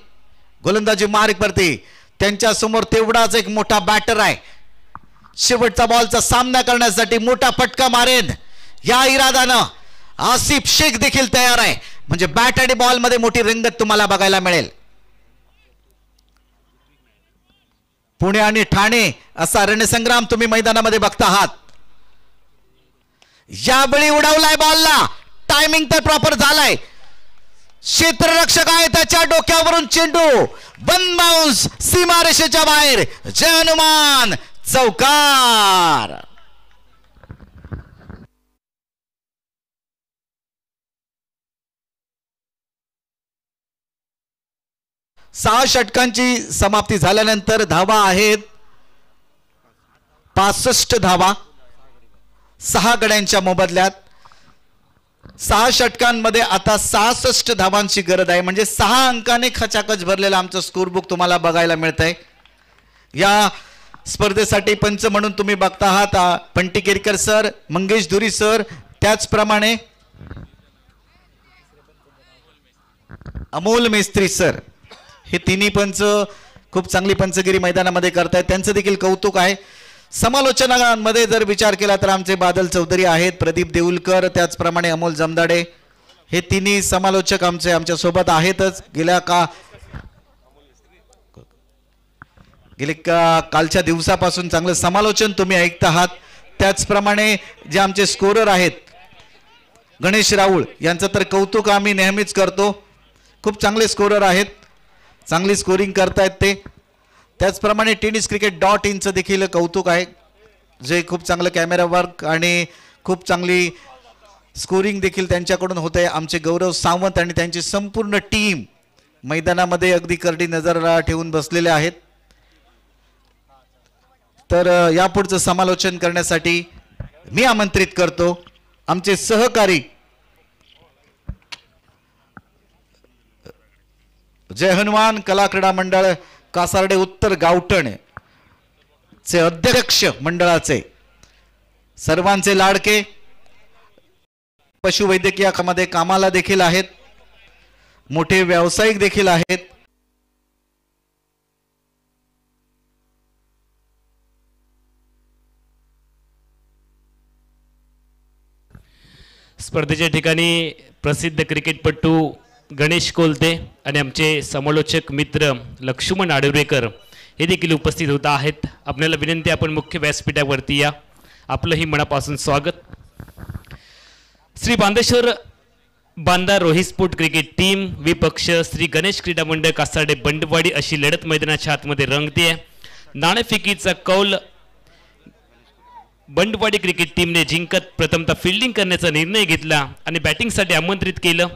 गोलंदाजी मार्ग वरती. त्यांच्या समोर तेवढाच एक मोठा बॅटर आहे. शेवटचा बॉलचा सामना करण्यासाठी मोठा फटका मारेन या इराद्यानं आसिफ शेख देखील तयार आहे. म्हणजे बॅट आणि बॉल मध्ये मोठी रंगत तुम्हाला बघायला मिळेल. पुणे आणि ठाणे असा रणसंग्राम तुम्ही मैदानामध्ये बघता आहात. यावेळी उडवलाय बॉलला, टायमिंग तर प्रॉपर झालाय. क्षेत्ररक्षक आहे, त्याच्या डोक्यावरून चेंडू वन बाउन्स सीमारेषेच्या बाहेर. जय हनुमान, चौकार. सहा षटकांची समाप्ती झाल्यानंतर धावा आहेत 65 धावा 6 गड्यांच्या मोबदल्यात. 6 षटकांमध्ये आता 66 धावांची गरज आहे. म्हणजे 6 अंकाने खचाखच भरलेलं आमचं स्कोरबुक तुम्हाला बघायला मिळतंय. या स्पर्धेसाठी पंच म्हणून तुम्ही बघता आहात पंटी केरकर सर, मंगेश धुरी सर, त्याचप्रमाणे अमोल मेस्त्री सर. हे तिन्ही पंच खूप चांगली पंचगिरी मैदानामध्ये करतायत, त्यांचं देखील कौतुक आहे. समालोचनांमध्ये जर विचार केला तर आमचे बादल चौधरी आहेत, प्रदीप देऊलकर, त्याचप्रमाणे अमोल जमदाडे. हे तिन्ही समालोचक आमच्या सोबत आहेतच. गेले कालच्या दिवसापासून चांगलं समालोचन तुम्ही ऐकत आहात. त्याचप्रमाणे जे आमचे स्कोरर आहेत गणेश राऊळ यांचं तर कौतुक आम्ही नेहमीच करतो. खूप चांगले स्कोरर आहेत, चांगली स्कोरिंग करतायत ते. त्याचप्रमाणे tenniscricket.inचं देखील कौतुक आहे, जे खूप चांगलं कॅमेरा वर्क आणि खूप चांगली स्कोरिंग देखील त्यांच्याकडून होते. आमचे गौरव सावंत आणि त्यांची संपूर्ण टीम मैदानामध्ये अगदी करडी नजर ठेवून बसलेले आहेत. तर यापुढचं समालोचन करण्यासाठी मी आमंत्रित करतो आमचे सहकारी जय हनुमान कला क्रीडा मंडळ कासारडे उत्तर गावठण चे अध्यक्ष मंडळाचे सर्वांचे लाडके, पशुवैद्यकीय मध्ये कामाला देखील आहेत, मोठे व्यावसायिक देखील आहेत. स्पर्धेच्या ठिकाणी प्रसिद्ध क्रिकेटपटू गणेश कोलते आणि आमचे समालोचक मित्र लक्ष्मण आडुरेकर हे देखील उपस्थित होत आहेत. आपल्याला विनंती, आपण मुख्य व्यासपीठावरती या. आपलंही मनापासून स्वागत. Shri Bandeshwar Banda Rohit sport cricket team विपक्ष श्री गणेश क्रीडा मंडळ कासार्डे बंडवाडी अशी लढत मैदानाच्या आतमध्ये रंगते. नाणेफेकीचा कौल बंडवाडी क्रिकेट टीमने जिंकत प्रथमतः फिल्डिंग करण्याचा निर्णय घेतला आणि बॅटिंगसाठी आमंत्रित केलं.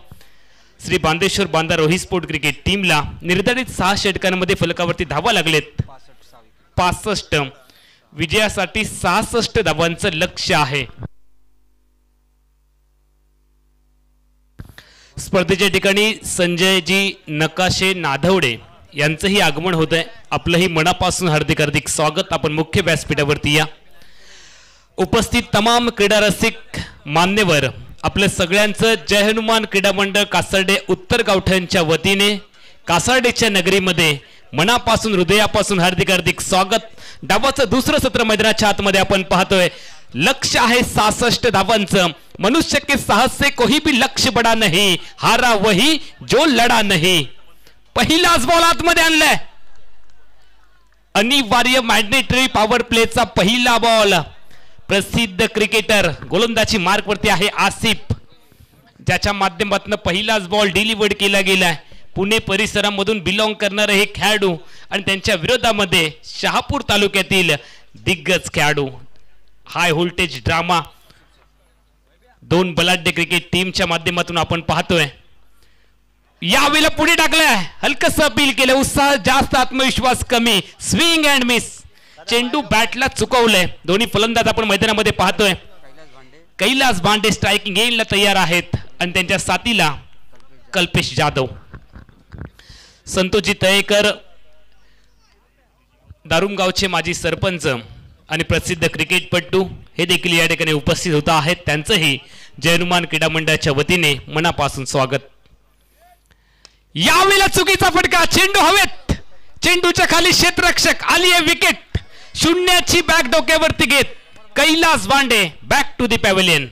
श्री बांदेश्वर बांदा रोहित स्पोर्ट क्रिकेट टीमला निर्धारित 6 षटकांमध्ये फलकावरती धावा लागलेत 65. विजयासाठी 66 धावांचं लक्ष्य आहे. स्पर्धेच्या ठिकाणी संजयजी नकाशे नाधवडे यांचंही आगमन होत आहे. आपलंही मनापासून हार्दिक हार्दिक स्वागत. आपण मुख्य व्यासपीठावरती या. उपस्थित तमाम क्रीडा रसिक मान्यवर, आपल्या सगळ्यांचं जय हनुमान क्रीडा मंडळ कासार्डे उत्तर गावठणच्या वतीने कासार्डेच्या नगरीमध्ये मनापासून हृदयापासून हार्दिक हार्दिक स्वागत. डावाचं दुसरं सत्र मैदानाच्या आतमध्ये आपण पाहतोय. लक्ष्य आहे 66 धावांचं. मनुष्य के साहस से कोई भी लक्ष्य बड़ा नहीं, हारा वही जो लढा नहीं. पहिलाच बॉल आतमध्ये आणलाय. अनिवार्य मॅग्नेटरी पॉवर प्लेचा पहिला बॉल. प्रसिद्ध क्रिकेटर गोलंदाजी मार्कवरती आहे आसिफ, ज्याच्या माध्यमातून पहिलाच बॉल डिलिव्हर्ड केला गेलाय. पुणे परिसरामधून बिलॉंग करणारे हे खेळाडू आणि त्यांच्या विरोधामध्ये शहापूर तालुक्यातील दिग्गज खेळाडू. हाय व्होल्टेज ड्रामा 2 बलाढ्य क्रिकेट टीमच्या माध्यमातून आपण पाहतोय. यावेळेला पुढे टाकलाय, हलकस अपील केलं, उत्साह जास्त, आत्मविश्वास कमी. Swing and miss. चेंडू बॅटला चुकवलंय. दोन्ही फलंदाज आपण मैदानामध्ये पाहतोय. कैलास भांडे स्ट्रायकिंग एंडला तयार आहेत आणि त्यांच्या साथीला कल्पेश जाधव. संतोषजी तळेकर दारुमगावचे माजी सरपंच आणि प्रसिद्ध क्रिकेटपटू हे देखील या ठिकाणी उपस्थित होत आहेत. त्यांचंही जय हनुमान क्रीडा मंडळाच्या वतीने मनापासून स्वागत. यावेळेला चुकीचा फटका. चेंडू हवेत. चेंडूच्या खाली क्षेत्ररक्षक. आली आहे विकेट. 0ची बॅक डोक्यावरती घेत कैलास भांडे बॅक टू दी पॅव्हेलियन.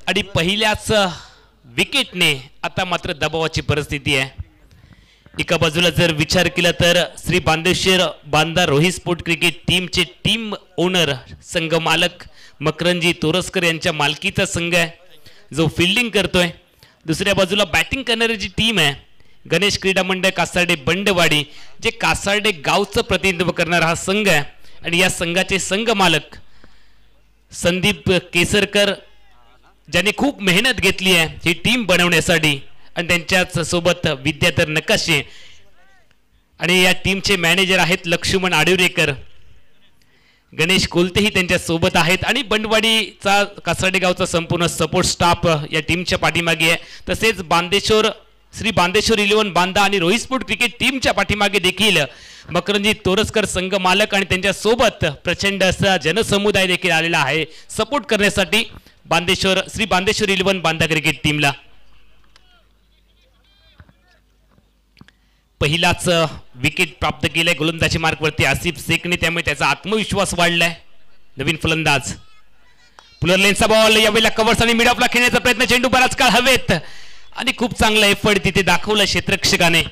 आणि पहिल्याच विकेटने आता मात्र दबावाची परिस्थिती आहे. एका बाजूला जर विचार केला तर श्री बांदेश्वर बांदा रोहित स्पोर्ट क्रिकेट टीमचे टीम ओनर संघ मालक मकरंजी तोरसकर यांच्या मालकीचा संघ आहे जो फिल्डिंग करतोय. दुसऱ्या बाजूला बॅटिंग करणारी जी टीम आहे गणेश क्रीडा मंडळ कासार्डे बंडवाडी, जे कासार्डे गावचं प्रतिनिधित्व करणारा हा संघ आहे. आणि या संघाचे संघ मालक संदीप केसरकर, ज्यांनी खूप मेहनत घेतली आहे ही टीम बनवण्यासाठी. आणि त्यांच्याच सोबत विद्याधर नकाशे आणि या टीमचे मॅनेजर आहेत लक्ष्मण आडुरेकर. गणेश कोलतेही त्यांच्या सोबत आहेत आणि बंडवाडीचा कासार्डे गावचा संपूर्ण सपोर्ट स्टाफ या टीमच्या पाठीमागे आहे. तसेच श्री बांदेश्वर 11 बांदा आणि रोहित स्पोर्ट क्रिकेट टीमच्या पाठीमागे देखील मकरंजी तोरसकर संघ मालक आणि त्यांच्या सोबत प्रचंड असा जनसमुदाय देखील आलेला आहे सपोर्ट करण्यासाठी श्री बांदेश्वर 11 बांदा क्रिकेट टीमला. पहिलाच विकेट प्राप्त केलाय गोलंदाजी मार्कवरती आसिफ शेखने, त्यामुळे त्याचा आत्मविश्वास वाढलाय. नवीन फलंदाज पुलर लेनचा बॉल. यावेळेला कव्हर्स आणि मिड ऑफला खेळण्याचा प्रयत्न. चेंडू बराच काळ हवेत आणि खूप चांगला एफर्ट तिथे दाखवला क्षेत्ररक्षकाने.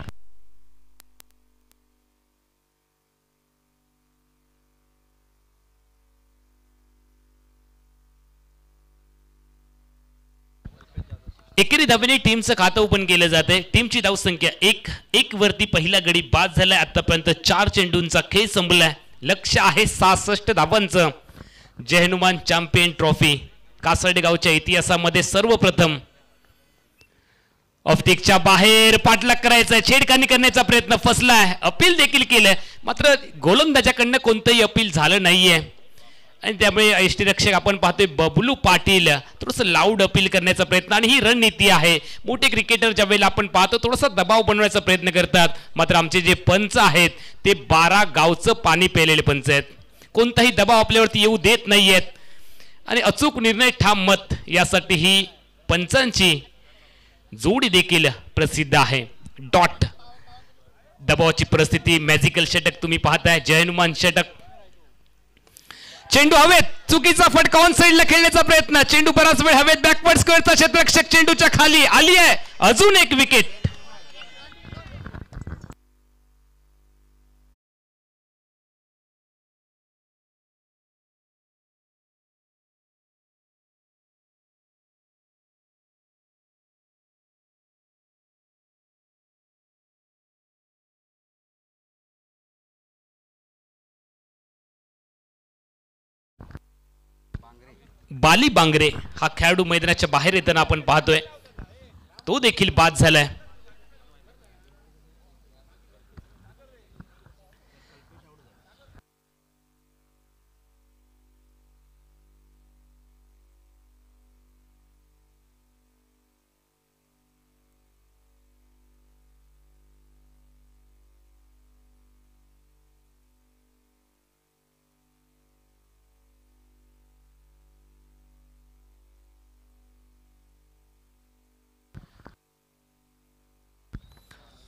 एकेरी धावेने टीमचं खातं ओपन केलं जाते. टीमची धावसंख्या 1 वरती पहिला गडी बाद झालाय. आतापर्यंत 4 चेंडूंचा खेळ संपलाय. लक्ष्य आहे 66 धावांचं. जय हनुमान चॅम्पियन ट्रॉफी कासार्डे गावच्या इतिहासामध्ये सर्वप्रथम. ऑफटिकच्या बाहेर पाठलाग करायचा, छेडखानी करण्याचा प्रयत्न फसलाय. अपील देखील केलंय, मात्र गोलंदाजाकडनं कोणतंही अपील झालं नाहीये. आणि त्यामुळे यष्टीरक्षक आपण पाहतोय बबलू पाटील थोडंसं लाऊड अपील करण्याचा प्रयत्न. आणि ही रणनीती आहे. मोठे क्रिकेटर ज्या वेळेला आपण पाहतो थोडासा दबाव बनवण्याचा प्रयत्न करतात, मात्र आमचे जे पंच आहेत ते 12 गावचं पाणी पेलेले पंच आहेत. कोणताही दबाव आपल्यावरती येऊ देत नाहीयेत आणि अचूक निर्णय ठाम मत यासाठी ही पंचांची जोडी देखील प्रसिद्ध आहे. डॉट दबावाची परिस्थिती, मॅजिकल षटक तुम्ही पाहताय, जय हनुमान षटक. चेंडू हवेत, चुकीचा फटका ऑन साइडला खेळण्याचा प्रयत्न, चेंडू बराच वेळ हवेत बॅकवर्ड्स करता क्षेत्ररक्षक चेंडूच्या खाली आली आहे, अजून एक विकेट. बाली बांगरे हा खेळाडू मैदानाच्या बाहेर येताना आपण पाहतोय, तो देखील बाद झालाय.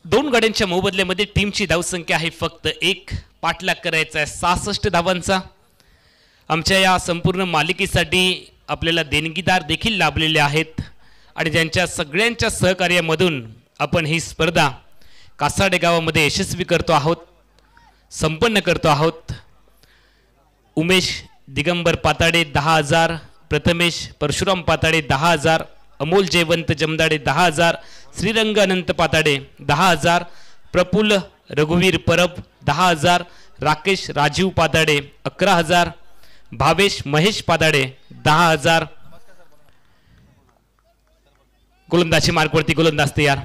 दोन गड्यांच्या मोबदल्यामध्ये टीमची धावसंख्या आहे फक्त एक. पाठलाग करायचा आहे 66 धावांचा. आमच्या या संपूर्ण मालिकेसाठी आपल्याला देणगीदार देखील लाभलेले आहेत आणि ज्यांच्या सगळ्यांच्या सहकार्यामधून आपण ही स्पर्धा कासाडे गावामध्ये यशस्वी करतो आहोत, संपन्न करतो आहोत. उमेश दिगंबर पाताडे 10,000, प्रथमेश परशुराम पाताडे 10,000, अमोल जयवंत जमदाडे 10,000, श्रीरंग अनंत पाताडे 10,000, प्रफुल्ल रघुवीर परब 10,000, राकेश राजीव पाताडे 11,000, भावेश महेश पाताडे 10,000. गोलंदाजी मार्कवरती गोलंदाज तयार.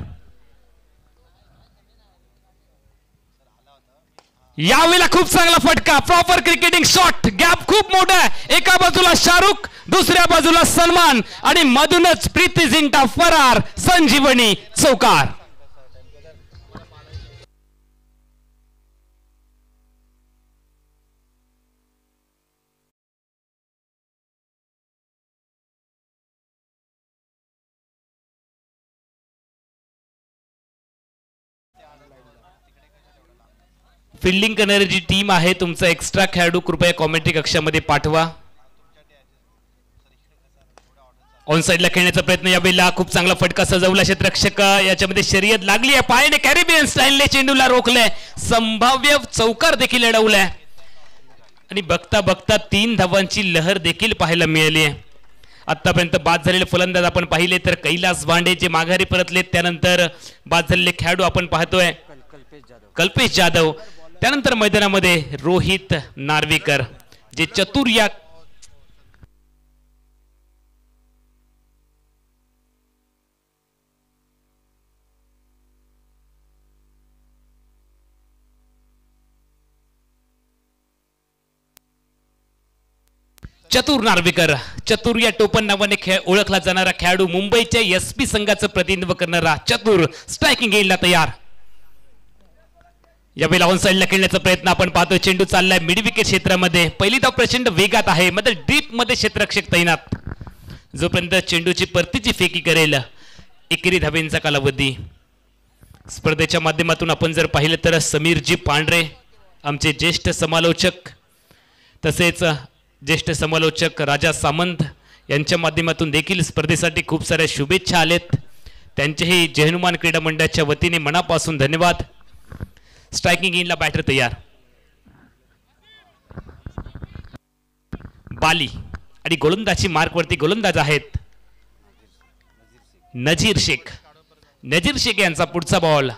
यावेळेला खूप चांगला फटका, प्रॉपर क्रिकेटिंग शॉट, गॅप खूप मोठा आहे. एका बाजूला शाहरुख, दुसऱ्या बाजूला सलमान आणि मधूनच प्रीती झिंटा फरार, संजीवनी चौकार. फिल्डिंग करणारी जी टीम आहे, तुमचा एक्स्ट्रा खेळाडू कृपया कॉमेंट्री कक्षामध्ये पाठवा. ऑन साइडला खेळण्याचा प्रयत्न, यावेळेला खूप चांगला फटका सजवला क्षेत्ररक्षक, याच्यामध्ये शर्यत लागली आहे, पायाने कॅरेबियन स्टाईलने चेंडूला रोखलंय, संभाव्य चौकार देखील अडवलाय आणि बघता बघता 3 धावांची लहर देखील पाहायला मिळाली आहे. आतापर्यंत बाद झालेले फलंदाज आपण पाहिले तर कैलास भांडे जे माघारी परतलेत, त्यानंतर बाद झालेले खेळाडू आपण पाहतोय कल्पेश जाधव, त्यानंतर मैदानामध्ये रोहित नार्वेकर जे चतुर या चतुर नार्वेकर, चतुर या टोपण नावाने ओळखला जाणारा खेळाडू, मुंबईच्या एसपी संघाचं प्रतिनिधित्व करणारा चतुर स्ट्रायकिंग गेमला तयार. यावेळेला ऑन साइडला खेळण्याचा प्रयत्न आपण पाहतोय, चेंडू चाललाय मिड विकेट क्षेत्रामध्ये, पहिली धाव प्रचंड वेगात आहे, मात्र डीप मध्ये क्षेत्ररक्षक तैनात. जोपर्यंत चेंडूची परतीची फेकी करेल, एकेरी धावेंचा कालावधी. स्पर्धेच्या माध्यमातून आपण जर पाहिलं तर समीरजी पांढरे आमचे ज्येष्ठ समालोचक, तसेच ज्येष्ठ समालोचक राजा सामंत यांच्या माध्यमातून देखील स्पर्धेसाठी खूप साऱ्या शुभेच्छा आलेत. त्यांचेही जय हनुमान क्रीडा मंडळाच्या वतीने मनापासून धन्यवाद. स्ट्रायकिंग इनला बॅटर तयार. बाली आणि गोलंदाजी मार्कवरती गोलंदाज आहेत नजीर शेख. नजीर शेख यांचा पुढचा बॉल.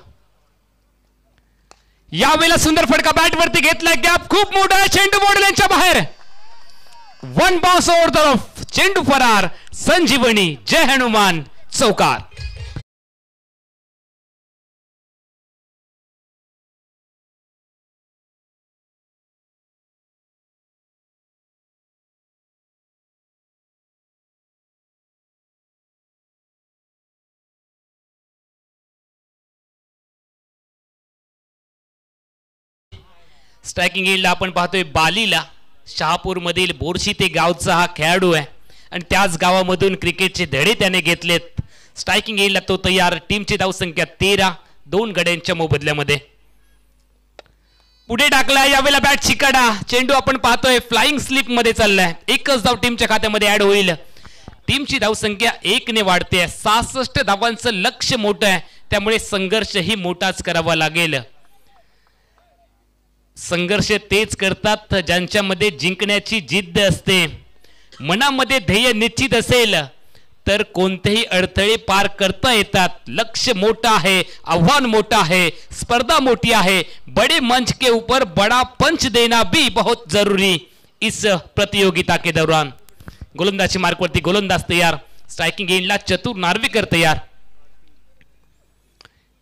यावेळेला सुंदर फटका बॅटवरती घेतलाय, गॅप खूप मोठा आहे, चेंडू बॉर्डरच्या बाहेर, 1 बाउंस ओव्हर द रफ, चेंडू फरार, संजीवनी जय हनुमान चौकार. स्ट्रायकिंग एंडला आपण पाहतोय बालीला शहापूरमधील बोरशी ते गावचा हा खेळाडू आहे आणि त्याच गावामधून क्रिकेटचे धडे त्याने घेतलेत. स्ट्रायकिंग एंडला तो तयार. टीमची धावसंख्या 13, 2 गड्यांच्या मोबदल्यामध्ये. पुढे टाकला, यावेळेला बॅट चिकाडा. चेंडू आपण पाहतोय फ्लाइंग स्लिप मध्ये चाललाय. एकच धाव टीमच्या खात्यामध्ये ऍड होईल. टीमची धावसंख्या 1 ने वाढते. 66 धावांचं लक्ष्य मोठं आहे, त्यामुळे संघर्षही मोठाच करावा लागेल. संघर्ष तेच करतात ज्यांच्यामध्ये जिंकण्याची जिद्द असते. मनामध्ये ध्येय निश्चित असेल तर कोणतेही अडथळे पार करता येतात. लक्ष्य मोठा आहे, आव्हान मोठा आहे, स्पर्धा मोठी आहे. बड़े मंच के ऊपर बड़ा पंच देना भी बहुत जरूरी इस प्रतियोगिता के दौरान. गोलंदाजी मार्कवरती गोलंदाज तयार. स्ट्रायकिंग एंडला चतुर नार्वेकर तयार.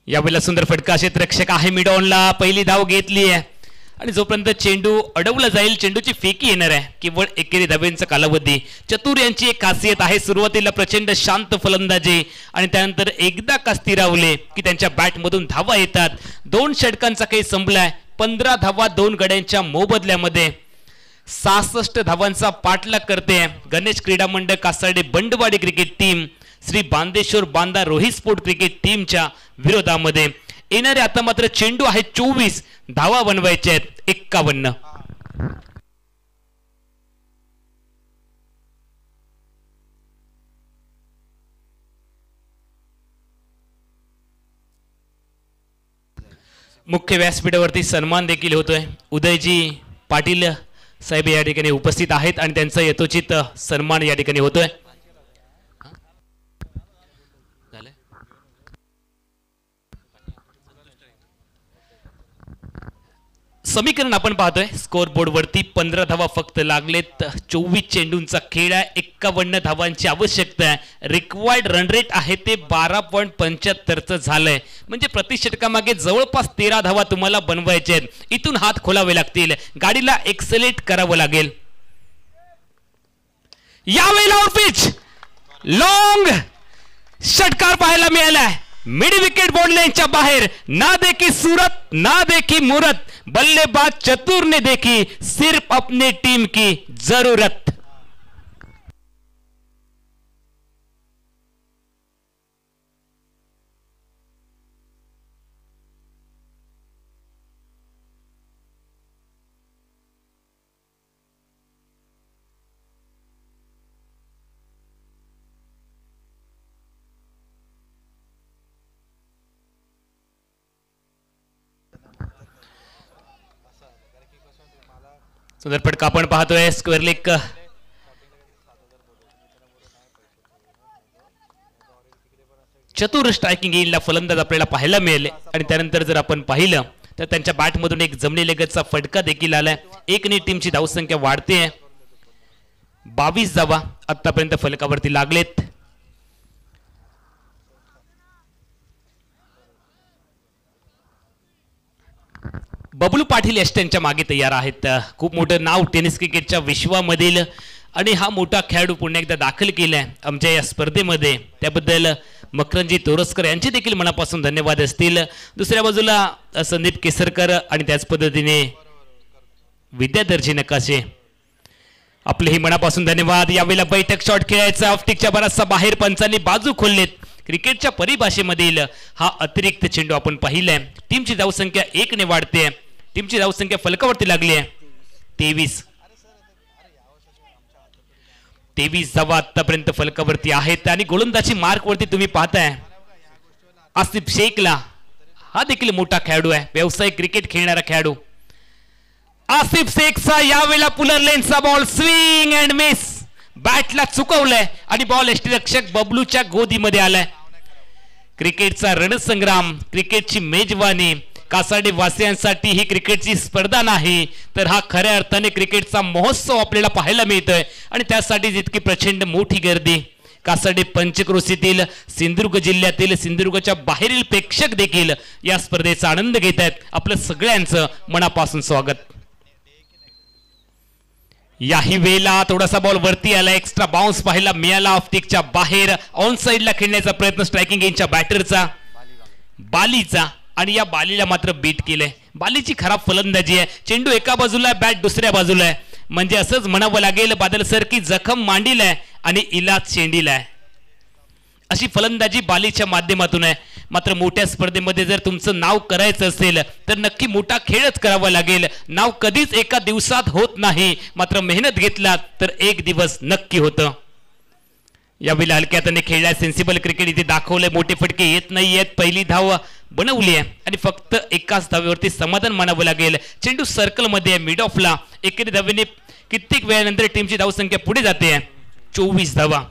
यावेळेला सुंदर फटका. क्षेत्ररक्षक आहे मिड ऑनला. पहिली धाव घेतली आहे आणि जोपर्यंत चेंडू अडवला जाईल चेंडूची फेकी येणार आहे. केवळ एकेरी धावेंचा कालावधी. चतुर यांची एक खासियत आहे, सुरुवातीला प्रचंड शांत फलंदाजी आणि त्यानंतर एकदा का स्थिरावले की त्यांच्या बॅटमधून धावा येतात. 2 षटकांचा काही संपलाय. 15 धावा 2 गड्यांच्या मोबदल्यामध्ये. 66 धावांचा पाठलाग करते Ganesh Krida Mandal Kasarde Bandwadi cricket team Shri Bandeshwar Banda Rohit sport cricket टीमच्या विरोधामध्ये. येणारे आता मात्र चेंडू आहे 24, धावा बनवायचे आहेत 51. मुख्य व्यासपीठावरती सन्मान देखील होतोय. उदयजी पाटील साहेब या ठिकाणी उपस्थित आहेत आणि त्यांचा यथोचित सन्मान या ठिकाणी होतोय. समीकरण आपण पाहतोय स्कोर बोर्ड वरती. 15 धावा फक्त लागलेत. 24 चेंडूंचा खेळ आहे. 51 धावांची आवश्यकता आहे. रिक्वायर्ड रन रेट आहे ते 12.75 झालंय. म्हणजे प्रति षटकामागे जवळपास 13 धावा तुम्हाला बनवायचे आहेत. इथून हात खोलावे लागतील. गाडीला एक्सेलेट करावं लागेल. यावेळेला पिच लॉंग षटकार पाहायला मिळालाय. मिड विकेट बॉल लाईनच्या बाहेर. ना देखी सूरत ना देखी मूरत, बल्लेबाज चतुर ने देखी सिर्फ अपनी टीम की जरूरत. सुंदर फटका आपण पाहतोय. Square leg. चतुर स्ट्रायकिंग एंडला फलंदाज आपल्याला पाहायला मिळाले आणि त्यानंतर जर आपण पाहिलं तर त्यांच्या बॅटमधून एक जमिनीलगतचा फटका देखील आलाय. 1 ने टीमची धावसंख्या वाढते. 22 धावा आतापर्यंत फलकावरती लागलेत. बबलू पाटील यश त्यांच्या मागे तयार आहेत. खूप मोठं नाव टेनिस क्रिकेटच्या विश्वामधील आणि हा मोठा खेळाडू पुन्हा एकदा दाखल केलाय आमच्या या स्पर्धेमध्ये. त्याबद्दल मकरंजी तोरसकर यांचे देखील मनापासून धन्यवाद असतील. दुसऱ्या बाजूला संदीप केसरकर आणि त्याच पद्धतीने विद्याधरजी नकाशे, आपलेही मनापासून धन्यवाद. यावेळेला बैठक शॉट खेळायचा. ऑफटिकच्या बराचसा बाहेर पंचांनी बाजू खोललेत. क्रिकेटच्या परिभाषेमधील हा अतिरिक्त चेंडू आपण पाहिलाय. टीमची धावसंख्या 1 ने वाढते. टीमची धावसंख्या फलकावरती लागली आहे 23. 23 धावा आतापर्यंत फलकावरती आहेत आणि गोलंदाजी मार्कवरती तुम्ही पाहताय आसिफ शेखला. हा देखील मोठा खेळाडू आहे, व्यावसायिक क्रिकेट खेळणारा खेळाडू. आसिफ शेखचा यावेळेला पुलर लेनचा बॉल स्विंग अँड मिस. बॅटला चुकवलंय आणि बॉल यष्टीरक्षक बबलूच्या गोदीमध्ये आलाय. क्रिकेटचा रणसंग्राम, क्रिकेटची मेजवानी. कासार्डे वासियांसाठी ही क्रिकेटची स्पर्धा नाही तर हा खऱ्या अर्थाने क्रिकेटचा महोत्सव आपल्याला पाहायला मिळतोय आणि त्यासाठी जितकी प्रचंड मोठी गर्दी. कासार्डे पंचक्रोशीतील, सिंधुदुर्ग जिल्ह्यातील, सिंधुदुर्गच्या बाहेरील प्रेक्षक देखील या स्पर्धेचा आनंद घेत आहेत. आपलं सगळ्यांचं मनापासून स्वागत. याही वेळेला थोडासा बॉल वरती आला. एक्स्ट्रा बाउन्स पाहायला मिळाला. ऑफटिकच्या बाहेर ऑन साइडला खेळण्याचा प्रयत्न स्ट्रायकिंग एंडच्या बॅटरचा, बालीचा, आणि या बालीला मात्र बीट केलंय. बालीची खराब फलंदाजी आहे. चेंडू एका बाजूला आहे, बॅट दुसऱ्या बाजूला आहे. म्हणजे असंच म्हणावं लागेल बादल सर की जखम मांडीलाय आणि इलाज शेंडीलाय. अशी फलंदाजी बालीच्या माध्यमातून आहे. मात्र मोठ्या स्पर्धेमध्ये जर तुमचं नाव करायचं असेल तर नक्की मोठा खेळच करावा लागेल. नाव कधीच एका दिवसात होत नाही, मात्र मेहनत घेतलात तर एक दिवस नक्की होतं. यावेळी हलक्या हाताने खेळल्या सेन्सिबल क्रिकेट इथे दाखवलंय. मोठे फटके येत नाही आहेत. पहिली धाव बनवली आहे आणि फक्त एकाच धावेवरती समाधान मानावं लागेल. चेंडू सर्कलमध्ये आहे, मिड ऑफला. एकेरी धावेने कित्येक वेळानंतर टीमची धावसंख्या पुढे जाते. 24 धावा.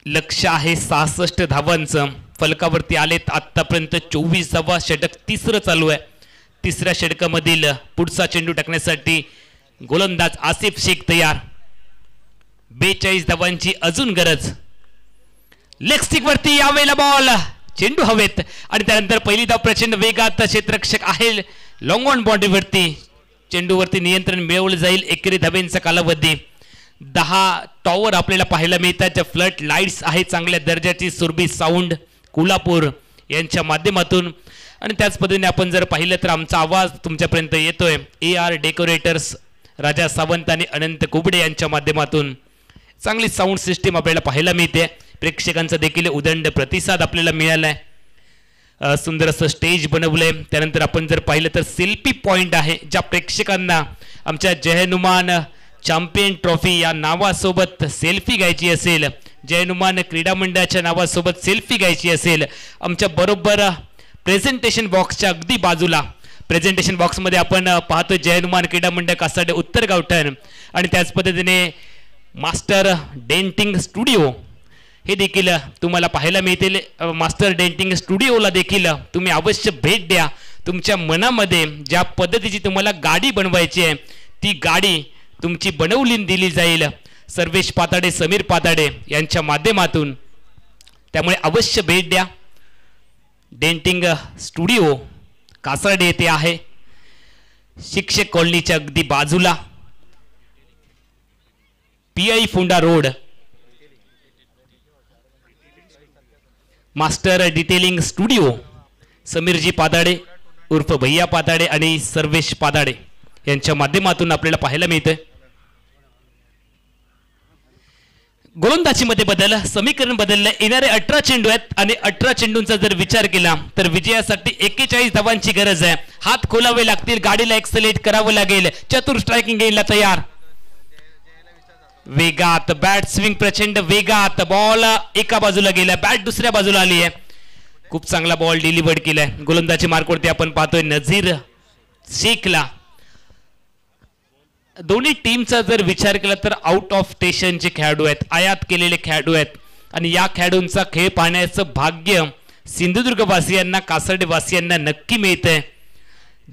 लक्ष आहे 66 धावांचं. फलकावरती आलेत आतापर्यंत 24 धावा. षटक तिसरं चालू आहे. तिसऱ्या षटकामधील पुढचा चेंडू टाकण्यासाठी गोलंदाज आसिफ शेख तयार. 42 धावांची अजून गरज. लेग स्टिक वरती यावेळेला बॉल. चेंडू हवेत आणि त्यानंतर पहिली धाव प्रचंड वेगात. क्षेत्ररक्षक आहे लॉंग ऑन बाउंड्रीवरती. चेंडूवरती नियंत्रण मिळवलं जाईल. एकेरी धावेंचा कालावधी. 10 टॉवर आपल्याला पाहायला मिळतात. ज्या फ्लड लाईट्स आहेत चांगल्या दर्जाची. सुरभी साऊंड कोल्हापूर यांच्या माध्यमातून. आणि त्याच पद्धतीने आपण जर पाहिलं तर आमचा आवाज तुमच्यापर्यंत येतोय AR डेकोरेटर्स राजा सावंत आणि अनंत कुबडे यांच्या माध्यमातून. चांगली साऊंड सिस्टीम आपल्याला पाहायला मिळते. प्रेक्षकांचा देखील उदंड प्रतिसाद आपल्याला मिळालाय. सुंदर असं स्टेज बनवलंय. त्यानंतर आपण जर पाहिलं तर सेल्फी पॉइंट आहे. ज्या प्रेक्षकांना आमच्या जय हनुमान चॅम्पियन ट्रॉफी या नावासोबत सेल्फी घ्यायची असेल, जय हनुमान क्रीडा मंडळाच्या नावासोबत सेल्फी घ्यायची असेल, आमच्या बरोबर प्रेझेंटेशन बॉक्सच्या अगदी बाजूला प्रेझेंटेशन बॉक्समध्ये आपण पाहतो जय हनुमान क्रीडा मंडळ कासाडे उत्तर गावठण. आणि त्याच पद्धतीने मास्टर डेंटिंग स्टुडिओ हे देखील तुम्हाला पाहायला मिळतील. मास्टर डेंटिंग स्टुडिओला देखील तुम्ही अवश्य भेट द्या. तुमच्या मनामध्ये ज्या पद्धतीची तुम्हाला गाडी बनवायची आहे ती गाडी तुमची बनवली दिली जाईल सर्वेश पाताडे समीर पाताडे यांच्या माध्यमातून. त्यामुळे अवश्य भेट द्या. डेंटिंग स्टुडिओ कासारडे येथे आहे. शिक्षक कॉलनीच्या अगदी बाजूला PI Phonda road. Master detailing studio Sameerji Patade उर्फ भैया पाताडे आणि सर्वेश पाताडे यांच्या माध्यमातून आपल्याला पाहायला मिळते. गोलंदाजीमध्ये बदल. समीकरण बदललं. येणारे 18 चेंडू आहेत आणि 18 चेंडूंचा जर विचार केला तर विजयासाठी 41 धावांची गरज आहे. हात खोलावे लागतील. गाडीला एक्सलेट करावं लागेल. चतुर स्ट्रायकिंग गेमला तयार. वेगात बॅट स्विंग प्रचंड वेगात. बॉल एका बाजूला गेला. बॅट दुसऱ्या बाजूला आली आहे. खूप चांगला बॉल डिलिव्हर्ड केलाय. गोलंदाजी मार्कवरती आपण पाहतोय नझीर शेखला. दोन्ही टीमचा जर विचार केला तर आउट ऑफ स्टेशनचे खेळाडू आहेत, आयात केलेले खेळाडू आहेत. आणि या खेळाडूंचा खेळ पाहण्याचं भाग्य सिंधुदुर्गवासियांना कासारडेवासियांना नक्की मिळतंय.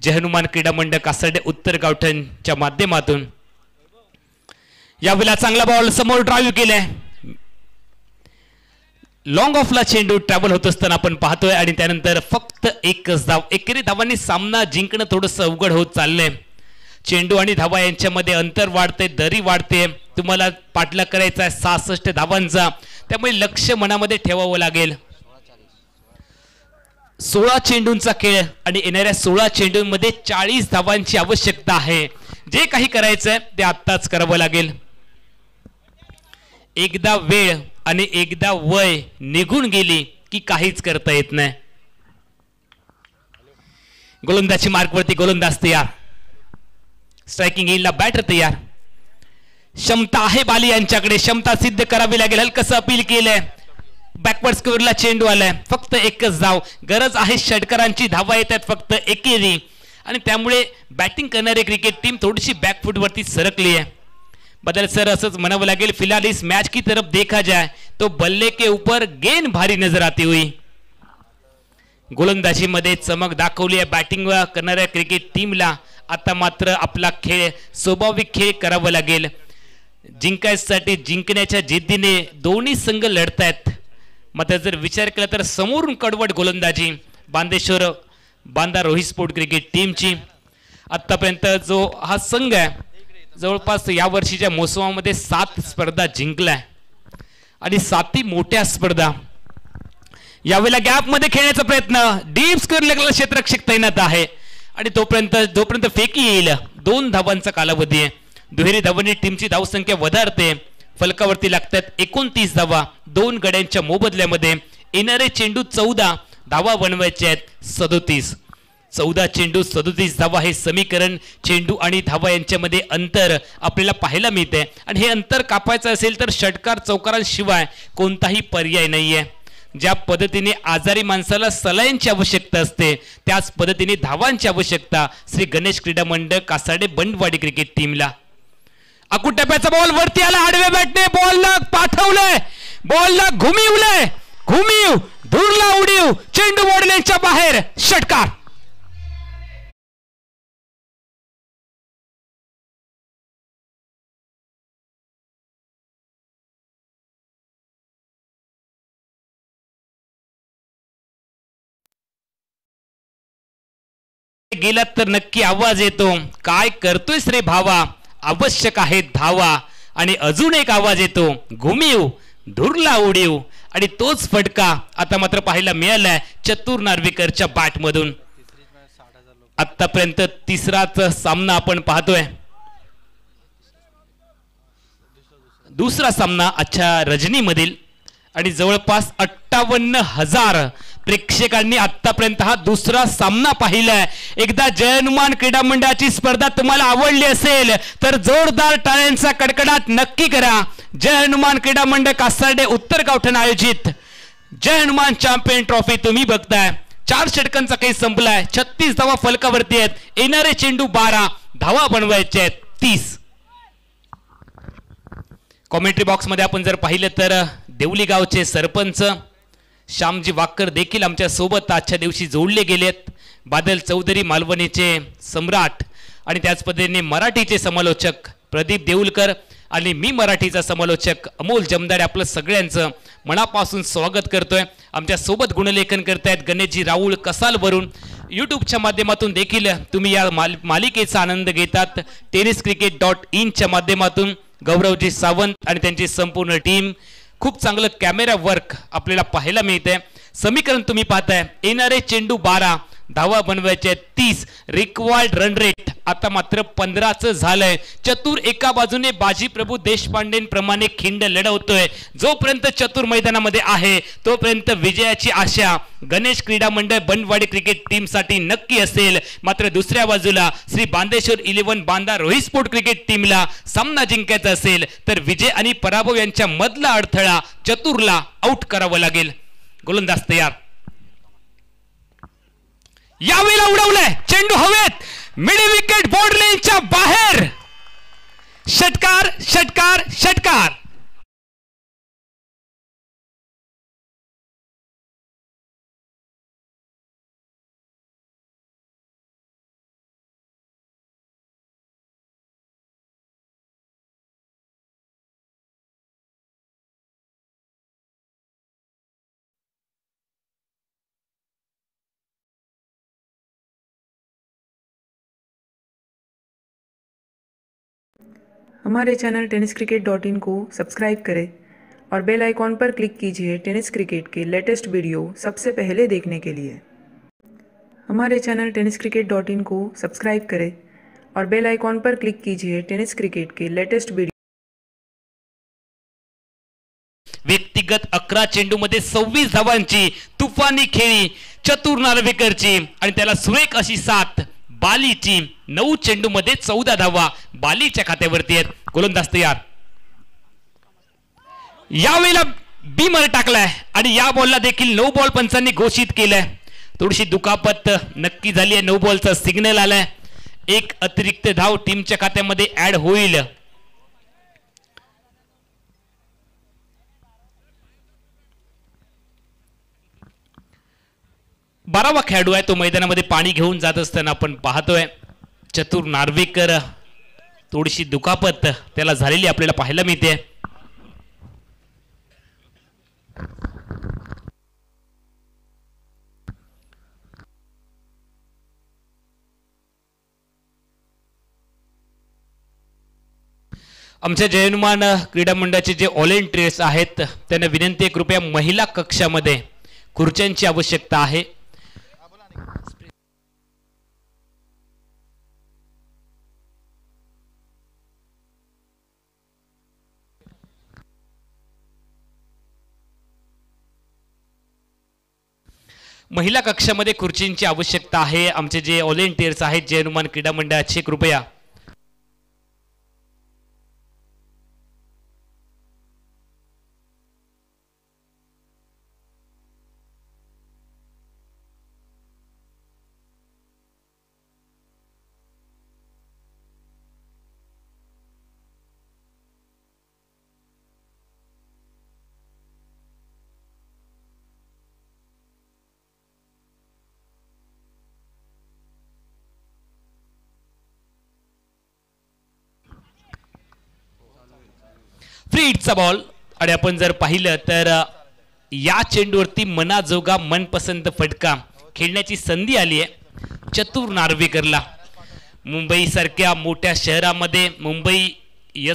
जय हनुमान क्रीडा मंडळ कासारडे उत्तर गावठणच्या माध्यमातून. यावेळेला चांगला बॉल समोर ड्राईव्ह केलाय. लॉंग ऑफला चेंडू ट्रॅव्हल होत असताना आपण पाहतोय. आणि त्यानंतर फक्त एकच धाव. एकेरी धावांनी सामना जिंकणं थोडंसं अवघड होत चाललंय. चेंडू आणि धावा यांच्यामध्ये अंतर वाढते, दरी वाढते. तुम्हाला पाठलाग करायचा आहे 66 धावांचा. त्यामुळे लक्ष मनामध्ये ठेवावं लागेल. 16 चेंडूंचा खेळ आणि येणाऱ्या 16 चेंडूंमध्ये 40 धावांची आवश्यकता आहे. जे काही करायचंय ते आत्ताच करावं लागेल. एकदा वेळ आणि एकदा वय निघून गेली की काहीच करता येत नाही. गोलंदाजी मार्कवरती गोलंदाज तयार. स्ट्रायकिंग येईल बॅटर तयार. क्षमता आहे बाली यांच्याकडे. क्षमता सिद्ध करावी लागेल. हलकसं अपील केलंय. बॅकवर्ड स्क्वेअरला चेंडू आलाय. फक्त एकच धाव. गरज आहे षटकारांची. धावा येतात फक्त एकेरी. आणि त्यामुळे बॅटिंग करणारी क्रिकेट टीम थोडीशी बॅकफुटवरती सरकली आहे. बदल सर असंच म्हणावं लागेल. फिलहाल इस मैच की तरफ देखा जाए तो बल्ले के ऊपर गेंद भारी नजर आती हुई. गोलंदाजीमध्ये चमक दाखवली आहे बॅटिंग करणाऱ्या क्रिकेट टीमला. आता मात्र आपला खेळ स्वाभाविक खेळ करावा लागेल. जिंकायसाठी जिंकण्याच्या जिद्दीने दोन्ही संघ लढतायत. मात्र जर विचार केला तर समोरून कडवट गोलंदाजी बांदेश्वर बांदा रोहित स्पोर्ट क्रिकेट टीमची. आतापर्यंत जो हा संघ आहे जवळपास या वर्षीच्या मोसमामध्ये 7 स्पर्धा जिंकलाय आणि 7ही मोठ्या स्पर्धा. यावेळेला गॅप मध्ये खेळण्याचा प्रयत्न. डीप स्क्वेअर लेगला क्षेत्ररक्षक तैनात आहे आणि जोपर्यंत फेकी येईल 2 धावांचा कालावधी आहे. दुहेरी धावांनी टीमची धावसंख्या वधारते. फलकावरती लागतात 29 धावा 2 गड्यांच्या मोबदल्यामध्ये. येणारे चेंडू 14 धावा बनवायचे आहेत 37. 14 चेंडू 37 धावा हे समीकरण चेंडू आणि धावा यांच्यामध्ये अंतर आपल्याला पाहायला मिळते. आणि हे अंतर कापायचं असेल तर षटकार चौकारांशिवाय कोणताही पर्याय नाहीये. ज्या पद्धतीने आजारी माणसाला सलाईनची आवश्यकता असते त्याच पद्धतीने धावांची आवश्यकता श्री गणेश क्रीडा मंडळ कासार्डे बंडवाडी क्रिकेट टीमला. अकुटप्याचा बॉल वरती आला. आडव्या बॅटने बॉलला पाठवलंय. बॉलला घुमीव धुरला उडीव. चेंडू मोडल्यांच्या बाहेर. षटकार. गेलात तर नक्की आवाज येतो. काय करतोयस रे भावा. आवश्यक आहे धावा. आणि अजून एक आवाज येतो. घुमीव धुरला उडीव. आणि तोच फटका आता मात्र पाहायला मिळालाय चतुर नार्वेकरच्या बॅट मधून. आतापर्यंत तिसराच सामना आपण पाहतोय. दुसरा सामना आजच्या रजनीमधील आणि जवळपास 58,000 प्रेक्षकांनी आतापर्यंत हा दुसरा सामना पाहिलाय. एकदा जय हनुमान क्रीडा मंडळाची स्पर्धा तुम्हाला आवडली असेल तर जोरदार टाळ्यांचा कडकडाट नक्की करा. जय हनुमान क्रीडा मंडळ कासार्डे उत्तर गावठण आयोजित जय हनुमान चॅम्पियन ट्रॉफी तुम्ही बघताय. 4 षटकांचा काही संपलाय. 36 धावा फलकावरती आहेत. येणारे चेंडू 12 धावा बनवायचे आहेत 30. कॉमेंट्री बॉक्स मध्ये आपण जर पाहिलं तर देवली गावचे सरपंच श्यामजी वाक्कर देखील आमच्या सोबत आजच्या दिवशी जोडले गेलेत. बादल चौधरी मालवणीचे सम्राट आणि त्याच पद्धतीने मराठीचे समालोचक प्रदीप देऊलकर आणि मी मराठीचा समालोचक अमोल जमदारे आपलं सगळ्यांचं मनापासून स्वागत करतोय. आमच्या सोबत गुणलेखन करतायत गणेशजी राऊळ कसालवरून. यूट्यूबच्या माध्यमातून देखील तुम्ही या मालिकेचा आनंद घेतात. tenniscricket.in च्या माध्यमातून गौरवजी सावंत आणि त्यांची संपूर्ण टीम. खूप चांगलं कॅमेरा वर्क आपल्याला पाहायला मिळते. समीकरण तुम्ही पाहताय. येणारे चेंडू 12 धावा बनवायचे 30. रिक्वायर्ड रन रेट आता मात्र 15चं झालंय. चतुर एका बाजूने बाजी प्रभू देशपांडेंप्रमाणे खिंड लढवतोय. जोपर्यंत चतुर मैदानामध्ये आहे तोपर्यंत विजयाची आशा गणेश क्रीडा मंडळ बंडवाडी क्रिकेट टीम साठी नक्की असेल. मात्र दुसऱ्या बाजूला श्री बांदेश्वर 11 बांदा रोहित स्पोर्ट क्रिकेट टीमला सामना जिंकायचा असेल तर विजय आणि पराभव यांच्या मधला अडथळा चतुरला आउट करावं लागेल. गोलंदाज तयार. यावेळेला उडवलंय चेंडू हवेत. मिड विकेट बॉर्डरलाईनच्या बाहेर. षटकार षटकार षटकार. हमारे चैनल tenniscricket.in को सब्सक्राइब करें और बेल आइकॉन पर क्लिक कीजिए टेनिस क्रिकेट के लेटेस्ट वीडियो सबसे पहले देखने के लिए. हमारे चैनल tenniscricket.in को सब्सक्राइब करें और बेल आइकॉन पर क्लिक कीजिए टेनिस क्रिकेट के लेटेस्ट वीडियो. व्यक्तिगत 11 चेंडूमध्ये 26 धावांची तुफानी खेळी चतुर नार्वेकरची आणि त्याला सुरेख अशी साथ बालीची. 9 चेंडू मध्ये 14 धावा बालीच्या खात्यावरती आहेत. गोलंदाज तयार. यावेळेला बीमर टाकलाय आणि या बॉलला देखील नो बॉल पंचांनी घोषित केलंय. थोडीशी दुखापत नक्की झाली आहे. नो बॉलचा सिग्नल आलाय. एक अतिरिक्त धाव टीमच्या खात्यामध्ये ऍड होईल. बारावा खेळाडू आहे तो मैदानामध्ये पाणी घेऊन जात असताना आपण पाहतोय. चतुर नार्वेकर थोडीशी दुखापत त्याला झालेली आपल्याला पाहायला मिळते. आमच्या जय हनुमान क्रीडा मंडळाचे जे व्हॉलेंटियर्स आहेत त्यांना विनंती आहे कृपया महिला कक्षामध्ये खुर्च्यांची आवश्यकता आहे. महिला कक्षामध्ये खुर्चींची आवश्यकता आहे. आमचे जे व्हॉलेंटियर्स आहेत जय हनुमान क्रीडा मंडळाचे कृपया फ्री हिटचा बॉल. आणि आपण जर पाहिलं तर या चेंडूवरती मनाजोगा मनपसंत फटका खेळण्याची संधी आली आहे चतुर नार्वेकरला. मुंबई सारख्या मोठ्या शहरामध्ये मुंबई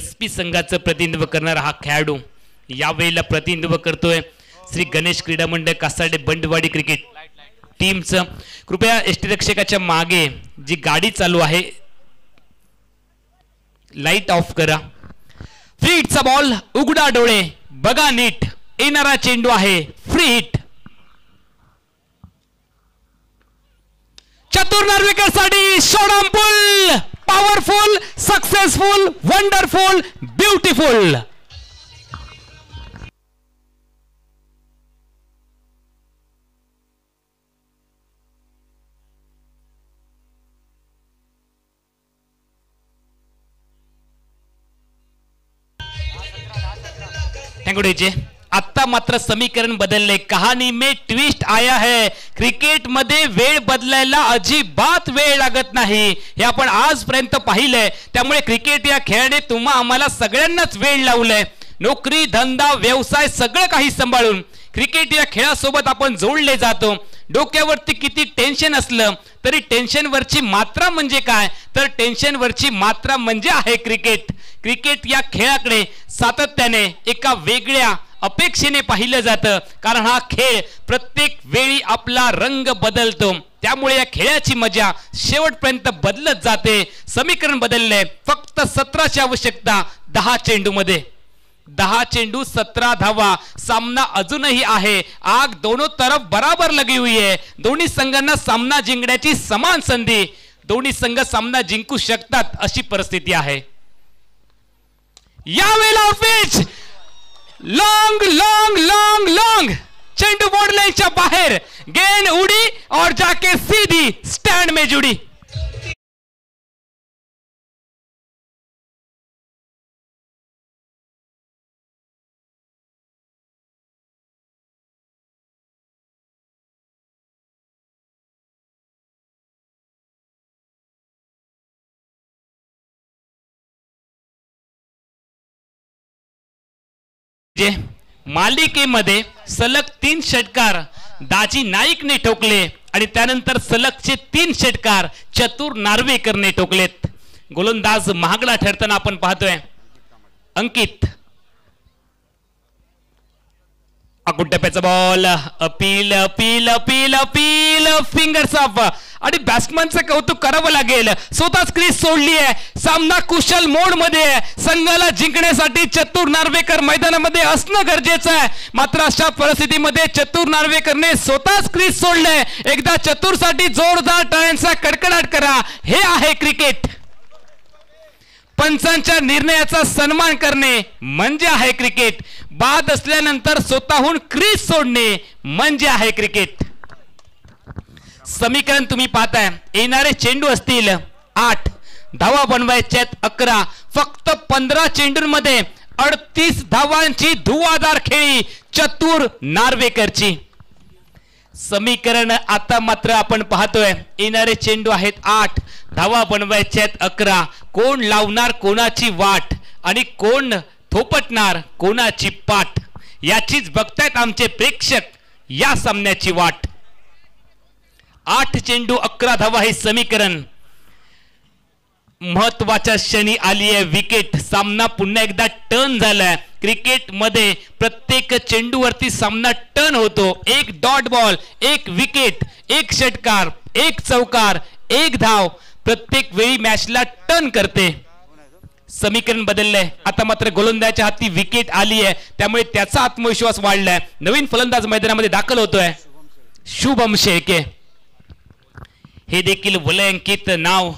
SP संघाचं प्रतिनिधित्व करणारा हा खेळाडू यावेळेला प्रतिनिधित्व करतोय श्री गणेश क्रीडा मंडळ कासार्डे बंडवाडी क्रिकेट टीमचं. कृपया यष्टीरक्षकाच्या मागे जी गाडी चालू आहे लाईट ऑफ करा. फ्री हिटचा बॉल. उघडा डोळे बघा नीट. येणारा चेंडू आहे फ्री हिट. चतुर नार्वेकर साठी short powerful successful wonderful beautiful. Thank you. आता मात्र समीकरण बदलले. कहाणी में ट्विस्ट आया है. क्रिकेट मध्ये वेळ बदलायला अजिबात वेळ लागत नाही हे आपण आजपर्यंत पाहिलंय. त्यामुळे क्रिकेट या खेळाने तुम्हा आम्हाला सगळ्यांनाच वेळ लावलाय. नोकरी धंदा व्यवसाय सगळं काही सांभाळून क्रिकेट या खेळासोबत आपण जोडले जातो. डोक्यावरती किती टेन्शन असलं तरी टेन्शनवरची मात्रा म्हणजे काय तर टेन्शनवरची मात्रा म्हणजे आहे क्रिकेट. क्रिकेट या खेळाकडे सातत्याने एका वेगळ्या अपेक्षेने पाहिलं जातं कारण हा खेळ प्रत्येक वेळी आपला रंग बदलतो. त्यामुळे या खेळाची मजा शेवटपर्यंत बदलत जाते. समीकरण बदलले. फक्त 17ची आवश्यकता 10 चेंडूमध्ये. 10 चेंडू 17 धावा. सामना अजूनही आहे. आग दोनों तरफ बराबर लगी हुई है. दोन्ही संघांना सामना जिंकण्याची समान संधी. दोन्ही संघ सामना जिंकू शकतात अशी परिस्थिती आहे. यावेळेला pitch long long long long चेंडू बॉर्डर लाइनच्या बाहेर. गेंद उड़ी और जाके सीधी स्टैंड में जुड़ी. मालिकेमध्ये सलग 3 षटकार दाजी नाईकने ठोकले आणि त्यानंतर सलगचे 3 षटकार चतुर नार्वेकरने ठोकलेत. गोलंदाज महागडा ठरताना आपण पाहतोय अंकित. अकुटप्याचा ball. Appeal appeal appeal appeal fingers up. आणि बॅट्समनचं कौतुक करावं लागेल. स्वतःच क्रीज सोडली आहे. सामना कुशल मोड मध्ये आहे. संघाला जिंकण्यासाठी चतुर नार्वेकर मैदानामध्ये असणं गरजेचं आहे. मात्र अशा परिस्थितीमध्ये चतुर नार्वेकरने स्वतःच क्रीज सोडलंय. एकदा चतुरसाठी जोरदार टाळ्यांचा कडकडाट करा. हे आहे क्रिकेट. पंचांच्या निर्णयाचा सन्मान करणे म्हणजे आहे क्रिकेट. बाद असल्यानंतर स्वतःहून क्रीज सोडणे म्हणजे आहे क्रिकेट. समीकरण तुम्ही पाहताय. येणारे चेंडू असतील 8. धावा बनवायच्यात 11. फक्त 15 चेंडूंमध्ये 38 धावांची धुवाधार खेळी चतुर नार्वेकरची. समीकरण आता मात्र आपण पाहतोय. येणारे चेंडू आहेत 8. धावा बनवायच्यात 11. कोण लावणार कोणाची वाट आणि कोण थोपटणार कोणाची पाठ याचीच बघतायत आमचे प्रेक्षक या सामन्याची वाट. 8 चेंडू 11 धावा हे समीकरण. महत्वाच्या क्षणी आली आहे विकेट. सामना पुन्हा एकदा टर्न झालाय. क्रिकेट मध्ये प्रत्येक चेंडूवरती सामना टर्न होतो. 1 डॉट बॉल, 1 विकेट, 1 षटकार, 1 चौकार, 1 धाव प्रत्येक वेळी मॅचला टर्न करते. समीकरण बदललंय. आता मात्र गोलंदाजाच्या हाती विकेट आली आहे. त्यामुळे त्याचा आत्मविश्वास वाढलाय. नवीन फलंदाज मैदानामध्ये दाखल होतोय. शुभम शेळके हे देखील वलयांकित नाव.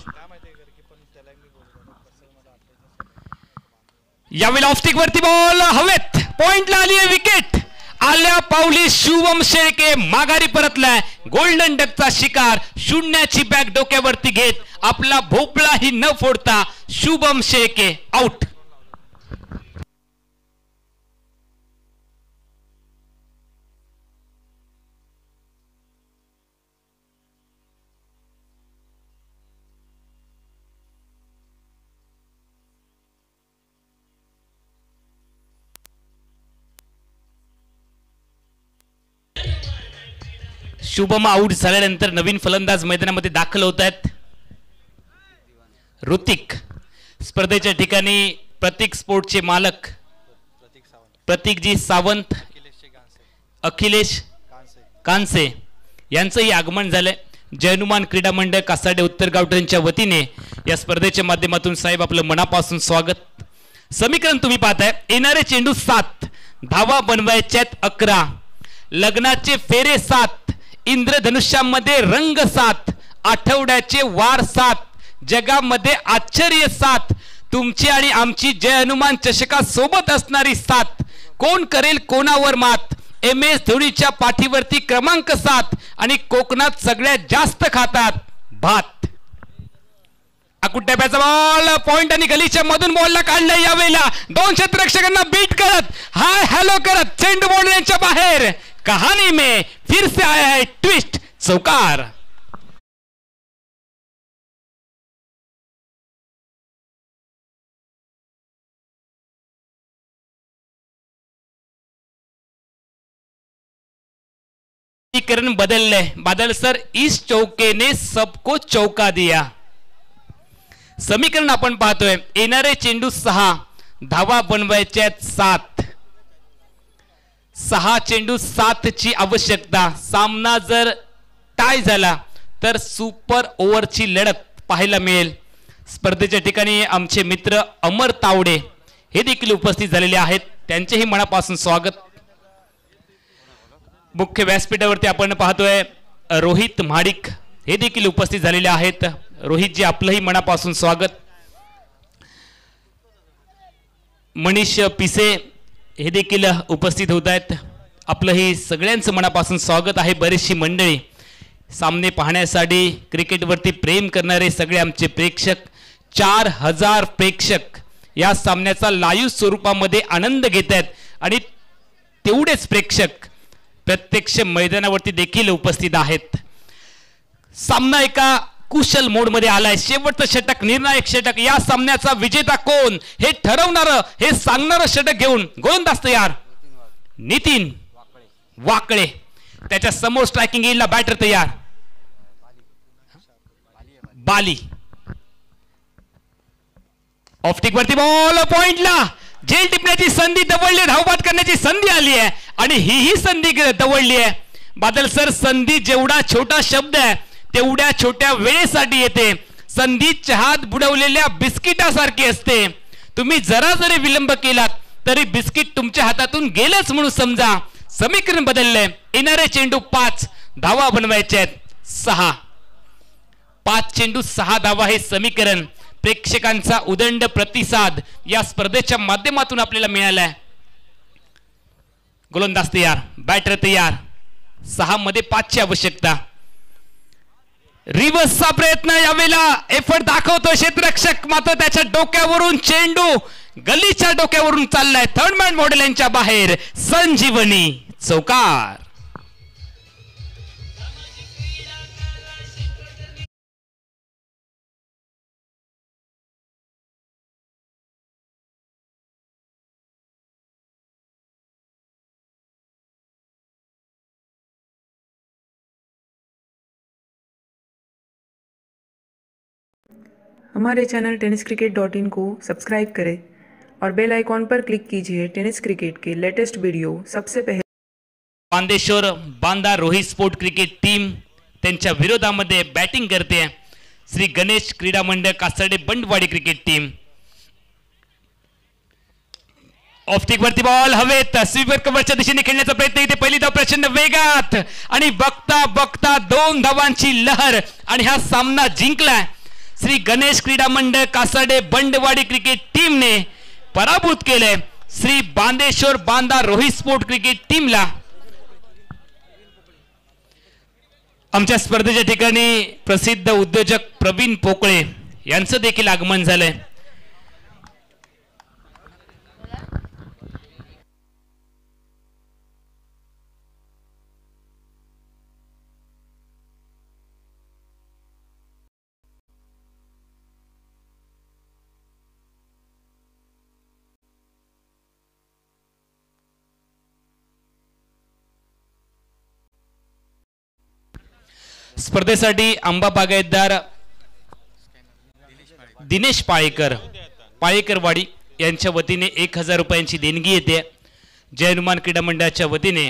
यावेळी ऑफस्टिक वरती बॉल हवेत, पॉइंटला आली आहे विकेट. आल्या पावली शुभम शेळके माघारी परतलाय. गोल्डन डकचा शिकार, शून्याची बॅग डोक्यावरती घेत आपला भोपळाही न फोडता शुभम शेळके आउट. शुभम आउट झाल्यानंतर नवीन फलंदाज मैदानामध्ये दाखल होत आहेत. ऋतिक स्पर्धेच्या ठिकाणी प्रतीक स्पोर्टचे मालक प्रतीकजी सावंत, अखिलेश कांसे यांचंही आगमन झालंय. जय हनुमान क्रीडा मंडळ कासाडे उत्तर गावठणच्या वतीने या स्पर्धेच्या माध्यमातून साहेब आपलं मनापासून स्वागत. समीकरण तुम्ही पाहताय. येणारे चेंडू 7, धावा बनवायच्यात 11, लग्नाचे फेरे 7, इंद्रधनुष्यामध्ये रंग 7, आठवड्याचे वार 7, जगामध्ये आश्चर्य 7, तुमची आणि आमची जय हनुमान चषका सोबत असणारी 7, कोण करेल कोणावर मात, MS धोनीच्या पाठीवरती क्रमांक 7 आणि कोकणात सगळ्यात जास्त खातात भात. अकुट्याचा बॉल पॉइंट आणि गलीच्या मधून बॉलला काढलाय. यावेळेला 2 क्षेत्ररक्षकांना बीट करत हाय हॅलो करत चेंडू बॉलच्या बाहेर. कहानी में फिर से आया है ट्विस्ट, चौकार. समीकरण बदलले. बादल सर, इस चौके ने सबको चौका दिया. समीकरण आपण पाहतोय. येणारे चेंडू 6, धावा बनवायच्यात 7, 6 चेंडू 7 ची आवश्यकता. सामना जर टाय झाला तर सुपर ओव्हरची लढत पाहायला मिळेल. स्पर्धेच्या ठिकाणी आमचे मित्र अमर तावडे हे देखील उपस्थित झालेले आहेत. त्यांचेही मनापासून स्वागत. मुख्य व्यासपीठावरती आपण पाहतोय रोहित महाडिक हे देखील उपस्थित झालेले आहेत. रोहितजी आपलंही मनापासून स्वागत. मनीष पिसे हे देखील उपस्थित होत आहेत. आपलंही सगळ्यांचं मनापासून स्वागत आहे. बरीचशी मंडळी सामने पाहण्यासाठी क्रिकेटवरती प्रेम करणारे सगळे आमचे प्रेक्षक, 4000 प्रेक्षक या सामन्याचा लाईव्ह स्वरूपामध्ये आनंद घेत आहेत आणि तेवढेच प्रेक्षक प्रत्यक्ष मैदानावरती देखील उपस्थित आहेत. सामना एका कुशल मोड मध्ये आलाय. शेवटचं षटक, निर्णायक षटक. या सामन्याचा विजेता कोण हे ठरवणारं, हे सांगणारं षटक घेऊन गोलंदाज तयार. नितीन वाकळे, त्याच्या समोर स्ट्रायकिंग येईल बॅटर तयार. बाली ऑफटिक वरती बॉल पॉइंटला. झेल टिपण्याची संधी दवडली, धावबाद करण्याची संधी आली आहे आणि ही संधी दवडली आहे. बादल सर, संधी जेवढा छोटा शब्द आहे तेवढ्या छोट्या वेळेसाठी येते. संधी चहात बुडवलेल्या बिस्किटासारखी असते. तुम्ही जरा जरी विलंब केलात तरी बिस्किट तुमच्या हातातून गेलंच म्हणून समजा. समीकरण बदलले. येणारे चेंडू 5, धावा बनवायचे आहेत 6. 5 चेंडू 6 धावा हे समीकरण. प्रेक्षकांचा उदंड प्रतिसाद या स्पर्धेच्या माध्यमातून आपल्याला मिळालाय. गोलंदाज तयार, बॅटर तयार. 6 मध्ये 5 ची आवश्यकता. रिव्हर्सचा प्रयत्न, यावेळेला एफर्ट दाखवतो क्षेत्ररक्षक, मात्र त्याच्या डोक्यावरून चेंडू गलीच्या डोक्यावरून चाललाय. थर्ड मॅन मॉडेल यांच्या बाहेर. संजीवनी, चौकार. हमारे चैनल tenniscricket.in को सब्सक्राइब करें और बेल आइकॉन पर क्लिक कीजिए टेनिस क्रिकेट के लेटेस्ट वीडियो सबसे पहले. Bandeshwar Banda Rohit sport cricket team त्यांच्या विरोधामध्ये बॅटिंग करते. श्री गणेश क्रीडा मंडळ कासाडे बंडवाडी क्रिकेट टीम. ऑफ्टिक वरती बॉल हवेत, स्वीपर कव्हरच्या दिशेने खेळण्याचा प्रयत्न, इथे पहिली धाव प्रचंड वेगात आणि बघता बघता 2 धावांची लहर आणि हा सामना जिंकलाय श्री गणेश क्रीडा मंडळ कासाडे बंडवाडी क्रिकेट टीमने पराभूत केले श्री बांदेश्वर बांदा रोहित स्पोर्ट क्रिकेट टीमला. आमच्या स्पर्धेच्या ठिकाणी प्रसिद्ध उद्योजक प्रवीण पोकळे यांचं देखील आगमन झालंय. स्पर्धेसाठी आंबा बागायतदार दिनेश पाळेकरवाडी यांच्या वतीने 1000 रुपयांची देणगी येते. जय हनुमान क्रीडा मंडळाच्या वतीने